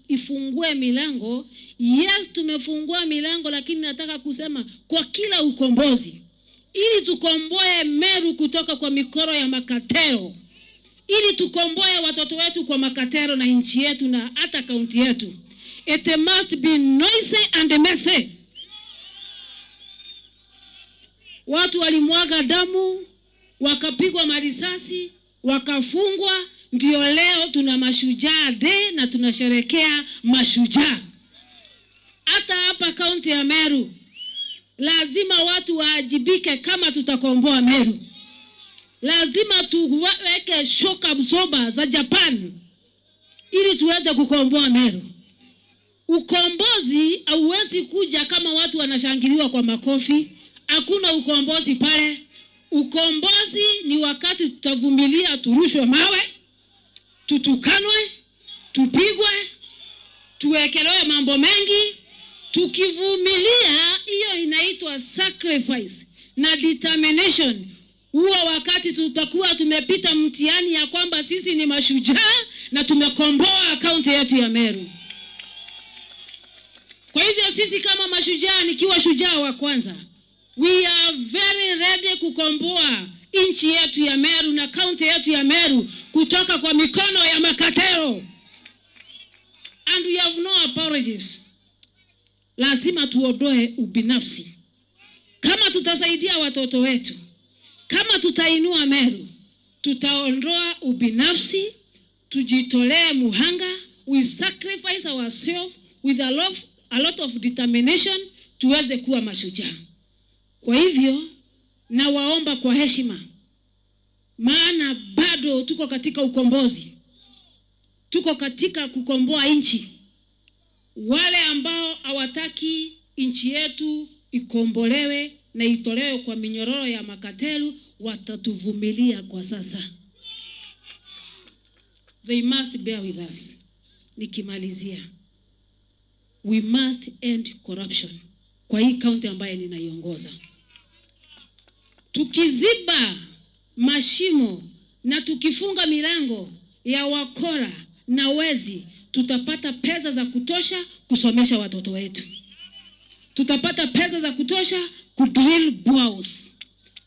ifungue milango, yes tumefungua milango, lakini nataka kusema kwa kila ukombozi, ili tukomboe Meru kutoka kwa mikoro ya makatero, ili tukomboe watoto wetu kwa makatero na nchi yetu na hata county yetu, it must be noisy and messy. Watu walimwaga damu, wakapigwa marisasi, wakafungwa, ndio leo tuna Mashujaa Day na tunasherehekea mashujaa. Hata hapa kaunti ya Meru lazima watu waajibike kama tutakomboa Meru. Lazima tuweke shock absorber za Japan ili tuweze kukomboa Meru. Ukombozi hauwezi kuja kama watu wanashangiliwa kwa makofi. Hakuna ukombozi pale. Ukombozi ni wakati tutavumilia, turushwe mawe, tutukanwe, tupigwe, tuwekelewe mambo mengi. Tukivumilia, hiyo inaitwa sacrifice na determination. Huo wakati tutakuwa tumepita mtihani ya kwamba sisi ni mashujaa na tumekomboa kaunti yetu ya Meru. Kwa hivyo sisi kama mashujaa, nikiwa shujaa wa kwanza, we are very ready kukomboa nchi yetu ya Meru na kaunti yetu ya Meru kutoka kwa mikono ya makatero. And we have no apologies. Lazima tuondoe ubinafsi. Kama tutasaidia watoto wetu, kama tutainua Meru, tutaondoa ubinafsi, tujitolee muhanga, we sacrifice ourselves with a lot of determination tuweze kuwa mashujaa. Kwa hivyo na waomba kwa heshima, maana bado tuko katika ukombozi, tuko katika kukomboa nchi. Wale ambao hawataki nchi yetu ikombolewe na itolewe kwa minyororo ya makatelu watatuvumilia kwa sasa. They must bear with us. Nikimalizia, we must end corruption kwa hii county ambaye ninaiongoza. Tukiziba mashimo na tukifunga milango ya wakora na wezi, tutapata pesa za kutosha kusomesha watoto wetu. Tutapata pesa za kutosha kudrill boreholes.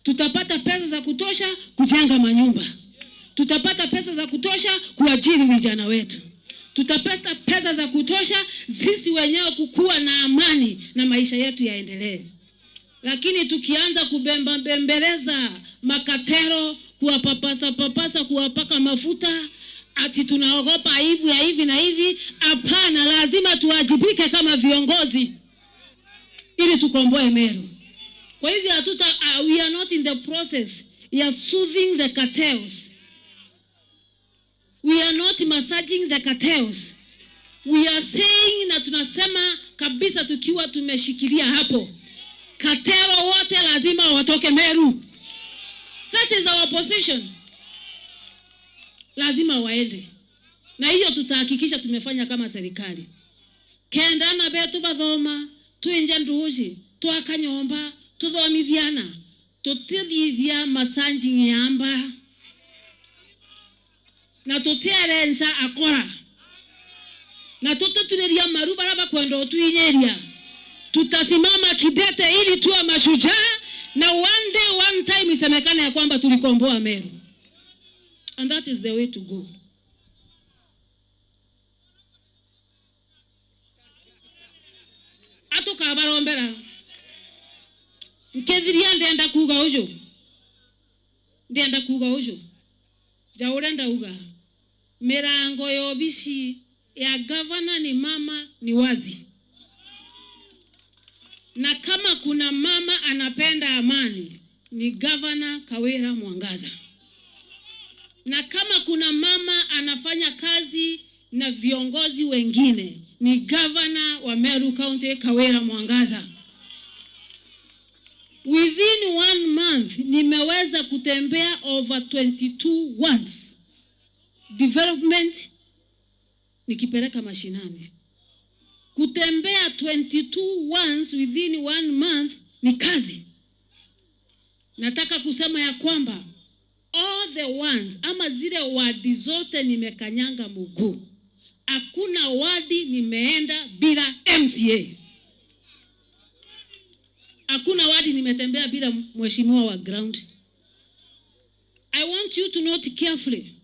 Tutapata pesa za kutosha kujenga manyumba. Tutapata pesa za kutosha kuajiri vijana wetu. Tutapata pesa za kutosha sisi wenyewe kukua na amani na maisha yetu yaendelee. Lakini tukianza kubembeleza makatero, kuwapapasa, kuwapaka mafuta, ati tunaogopa aibu ya hivi na hivi, hapana, lazima tuwajibike kama viongozi ili tukomboe Meru. Kwa hivyo we are not in the process ya soothing the cartels. We are not massaging the cartels. We are saying na tunasema kabisa tukiwa tumeshikilia hapo, cartel wote lazima watoke Meru. That is our position. Lazima waende. Na hiyo tutahakikisha tumefanya kama serikali. Kendana betu bathoma, tuenje nduji, tuakanyomba, tuthomithiana, tutithithia masanji nyamba, na tutiarenza akora, na tututuneria maru baraba kwenda tuinyeria. Tutasimama kidete ili tuwe mashujaa na one day one time isemekane ya kwamba tulikomboa Meru. And that is the way to go. Atoka barombera. Nkethiria ndenda kuga ujo. jaurenda uga mirango ya ofisi ya governor ni mama ni wazi. Na kama kuna mama anapenda amani ni Governor Kawira Mwangaza. Na kama kuna mama anafanya kazi na viongozi wengine ni Governor wa Meru County Kawira Mwangaza. Within 1 month nimeweza kutembea over 22 once. Development nikipeleka mashinani. Kutembea 22 once within 1 month ni kazi. Nataka kusema ya kwamba all the ones ama zile wadi zote nimekanyanga mguu. Hakuna wadi nimeenda bila MCA. Hakuna wadi nimetembea bila mheshimiwa wa ground. I want you to note carefully.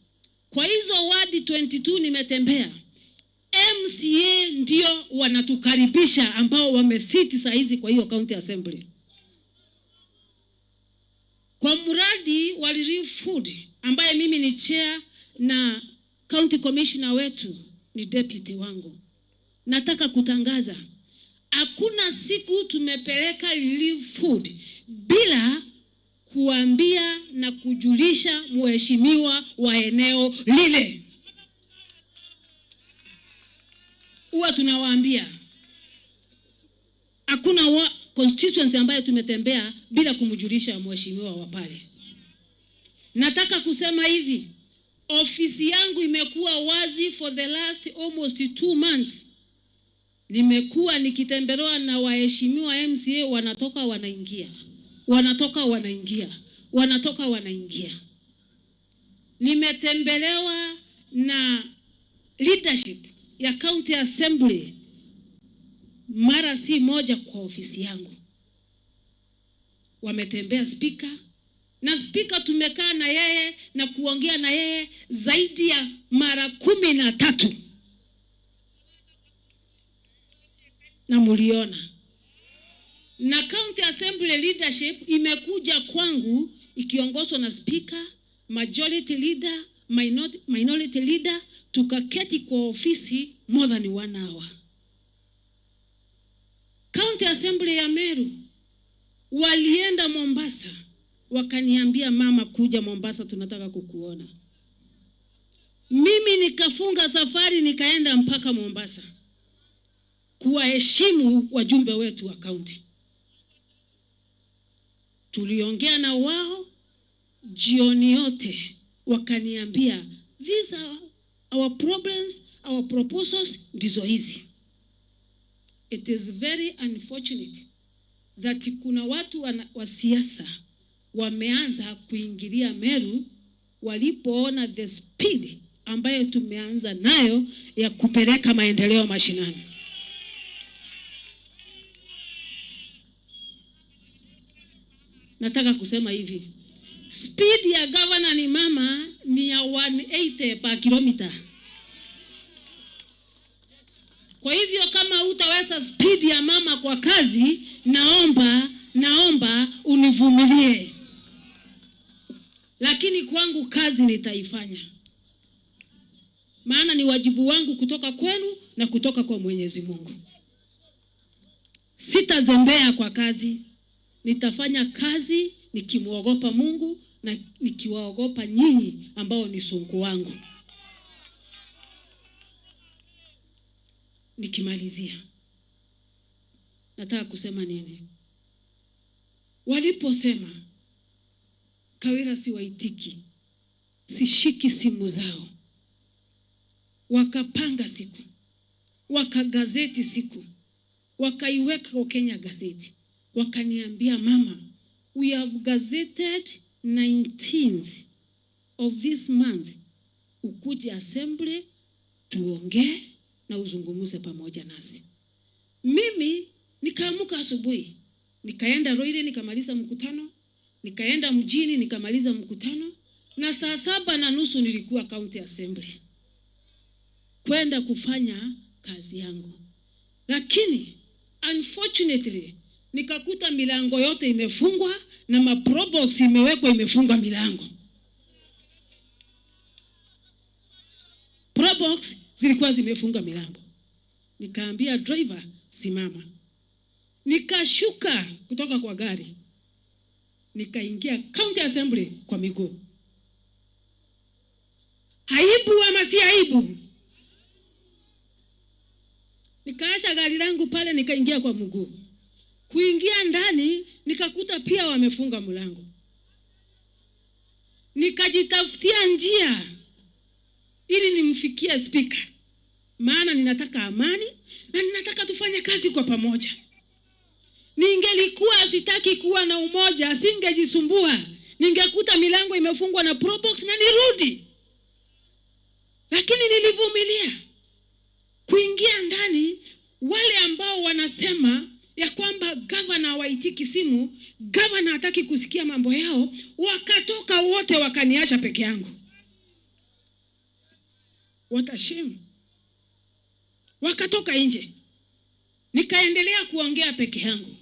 Kwa hizo wadi 22 nimetembea, MCA ndio wanatukaribisha ambao wamesiti saa hizi kwa hiyo county assembly. Kwa mradi wa relief food ambaye mimi ni chair na county commissioner wetu ni deputy wangu, nataka kutangaza hakuna siku tumepeleka relief food bila kuambia na kujulisha mheshimiwa wa eneo lile. Huwa tunawaambia. Hakuna constituency ambayo tumetembea bila kumjulisha mheshimiwa wa pale. Nataka kusema hivi, ofisi yangu imekuwa wazi for the last almost 2 months. Nimekuwa nikitembelewa na waheshimiwa MCA, wanatoka wanaingia. Wanatoka wanaingia. Wanatoka wanaingia. Nimetembelewa na leadership ya county assembly mara si moja kwa ofisi yangu. Wametembea speaker, na speaker tumekaa na yeye na kuongea na yeye zaidi ya mara 13. Na muliona. Na county assembly leadership imekuja kwangu ikiongozwa na speaker, majority leader, minority leader, tukaketi kwa ofisi more than 1 hour. County assembly ya Meru walienda Mombasa, wakaniambia mama, kuja Mombasa, tunataka kukuona. Mimi nikafunga safari nikaenda mpaka Mombasa kuwaheshimu wajumbe wetu wa county. Tuliongea na wao jioni yote, wakaniambia these are our problems, our proposals ndizo hizi. It is very unfortunate that kuna watu wa siasa wameanza kuingilia Meru walipoona the speed ambayo tumeanza nayo ya kupeleka maendeleo mashinani. Nataka kusema hivi, speed ya governor ni mama ni ya 180 per kilometer. Kwa hivyo kama utaweza speed ya mama kwa kazi, naomba univumilie. Lakini kwangu kazi nitaifanya. Maana ni wajibu wangu kutoka kwenu na kutoka kwa Mwenyezi Mungu. Sitazembea kwa kazi. Nitafanya kazi nikimuogopa Mungu na nikiwaogopa nyinyi ambao ni sungu wangu. Nikimalizia, nataka kusema nini? Waliposema Kawira si waitiki, sishiki simu zao, wakapanga siku, wakagazeti siku, wakaiweka kwa Kenya gazeti, wakaniambia mama, we have gazetted 19th of this month, ukuje assembly tuongee na uzungumuze pamoja nasi. Mimi nikaamuka asubuhi, nikaenda Roire nikamaliza mkutano, nikaenda mjini nikamaliza mkutano, na saa 7:30 nilikuwa county assembly kwenda kufanya kazi yangu. Lakini unfortunately nikakuta milango yote imefungwa na maprobox imewekwa imefunga milango. Probox zilikuwa zimefunga milango. Nikaambia driver simama. Nikashuka kutoka kwa gari. Nikaingia county assembly kwa miguu. Aibu ama si aibu? Nikaacha gari langu pale nikaingia kwa mguu. Kuingia ndani nikakuta pia wamefunga mlango. Nikajitafutia njia ili nimfikie speaker. Maana ninataka amani na ninataka tufanye kazi kwa pamoja. Ningelikuwa sitaki kuwa na umoja, singejisumbua. Ningekuta milango imefungwa na Probox na nirudi. Lakini nilivumilia. Kuingia ndani, wale ambao wanasema ya kwamba governor hawaitiki simu, governor hataki kusikia mambo yao, wakatoka wote wakaniacha peke yangu. What a shame. Wakatoka nje. Nikaendelea kuongea peke yangu.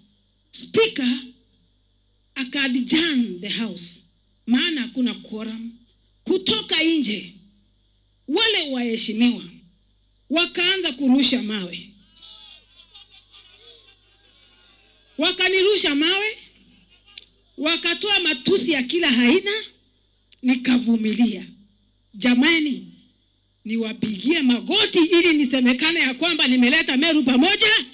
Speaker akadjourn the house. Maana kuna quorum. Kutoka nje, wale waheshimiwa wakaanza kurusha mawe. Wakanirusha mawe, wakatoa matusi ya kila aina, nikavumilia. Jamani, niwapigie magoti ili nisemekane ya kwamba nimeleta Meru pamoja.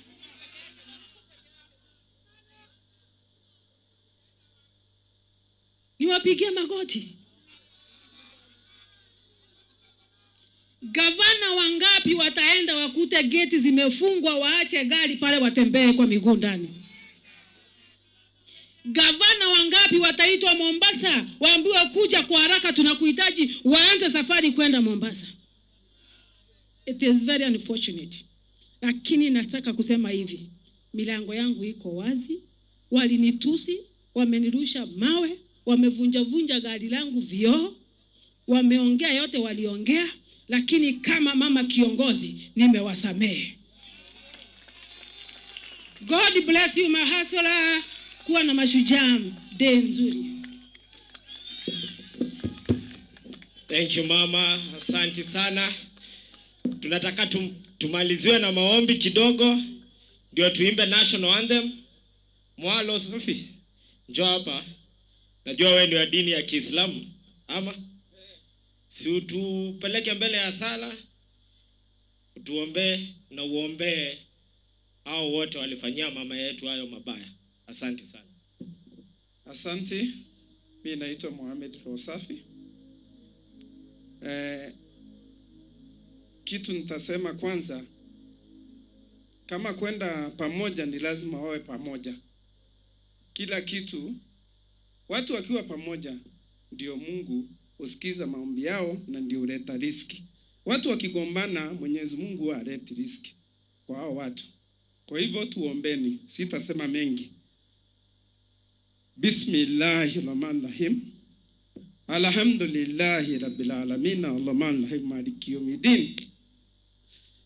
Niwapigie magoti. Gavana wangapi wataenda wakute geti zimefungwa waache gari pale watembee kwa miguu ndani? Gavana wangapi wataitwa Mombasa waambiwe kuja kwa haraka tunakuhitaji waanze safari kwenda Mombasa? It is very unfortunate. Lakini nataka kusema hivi, milango yangu iko wazi. Walinitusi, wamenirusha mawe, wamevunja gari langu vioo, wameongea yote waliongea, lakini kama mama kiongozi nimewasamehe. God bless you my hustler. Kuwa na Mashujaa day nzuri. Thank you mama, asante sana. Tunataka tumaliziwe na maombi kidogo ndio tuimbe national anthem. Mwalo Sofi, njoo hapa. Najua wewe ni wa dini ya Kiislamu ama? Si utupeleke mbele ya sala, utuombe na uombe hao wote walifanyia mama yetu hayo mabaya. Asante sana. Asante. Mimi naitwa Mohamed Rosafi. Kitu nitasema kwanza, kama kwenda pamoja ni lazima wawe pamoja. Kila kitu, watu wakiwa pamoja ndio Mungu usikiza maombi yao na ndio huleta riziki. Watu wakigombana Mwenyezi Mungu haleti riziki kwa hao watu. Kwa hivyo tuombeni, sitasema mengi. Bismillahirrahmanirrahim. Alhamdulillahi rabbil alamin, arrahmanirrahim, maliki yawmiddin.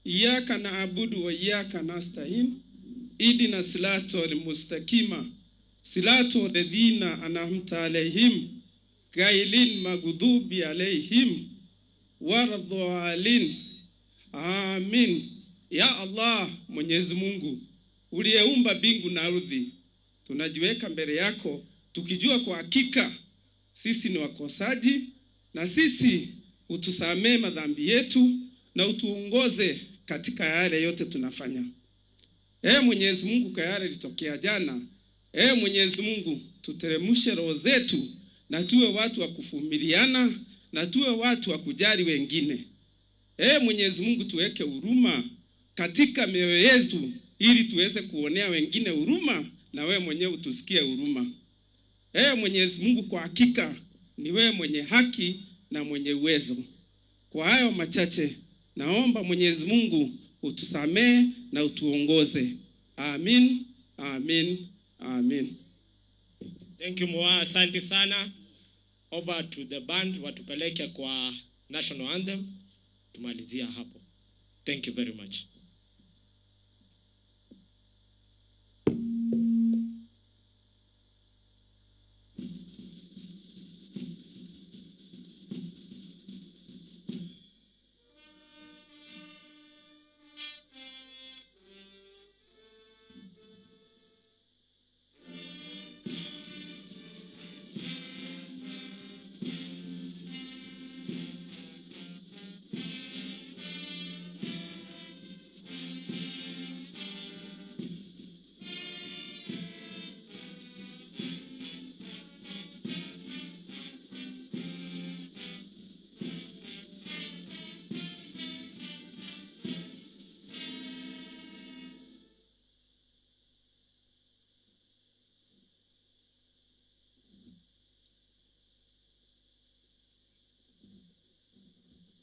Iyyaka na'budu wa iyyaka nasta'in. Ihdina siratal mustaqima. Siratal ladzina an'amta alaihim ghayril maghdubi alaihim waladdallin. Amin. Ya Allah, Mwenyezi Mungu uliyeumba mbingu na ardhi, tunajiweka mbele yako tukijua kwa hakika sisi ni wakosaji, na sisi utusamee madhambi yetu na utuongoze katika yale yote tunafanya. Mwenyezi Mungu, kwa yale litokea jana, Mwenyezi Mungu tuteremshe roho zetu na tuwe watu wa kuvumiliana na tuwe watu wa kujali wengine. Mwenyezi Mungu tuweke huruma katika mioyo yetu ili tuweze kuonea wengine huruma na wewe mwenyewe utusikie huruma. Mwenyezi Mungu, kwa hakika ni wewe mwenye haki na mwenye uwezo. Kwa hayo machache naomba Mwenyezi Mungu utusamee na utuongoze. Amin, amin, amin. Thank you Moa, asante sana. Over to the band watupeleke kwa national anthem. Tumalizia hapo. Thank you very much.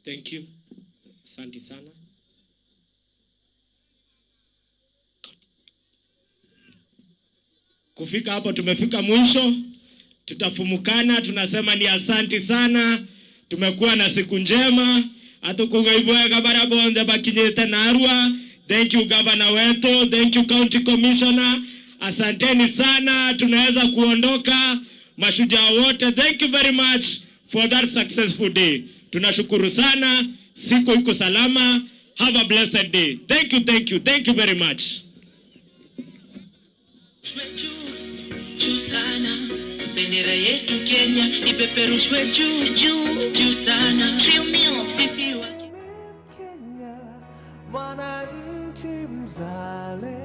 Thank you. Asante sana. Kufika hapo tumefika mwisho. Tutafumukana, tunasema ni asante sana. Tumekuwa na siku njema. Atukungaibuega barabonde bakinyete narua. Thank you Governor wetu, thank you County Commissioner. Asanteni sana, tunaweza kuondoka. Mashujaa wote, thank you very much for that successful day. Tunashukuru sana, siku iko salama. Have a blessed day. Thank you, thank you, thank you very much. Juu sana, bendera yetu Kenya ipeperushwe juu juu juu sana. Sisi wa Kenya, mwananchi mzalendo.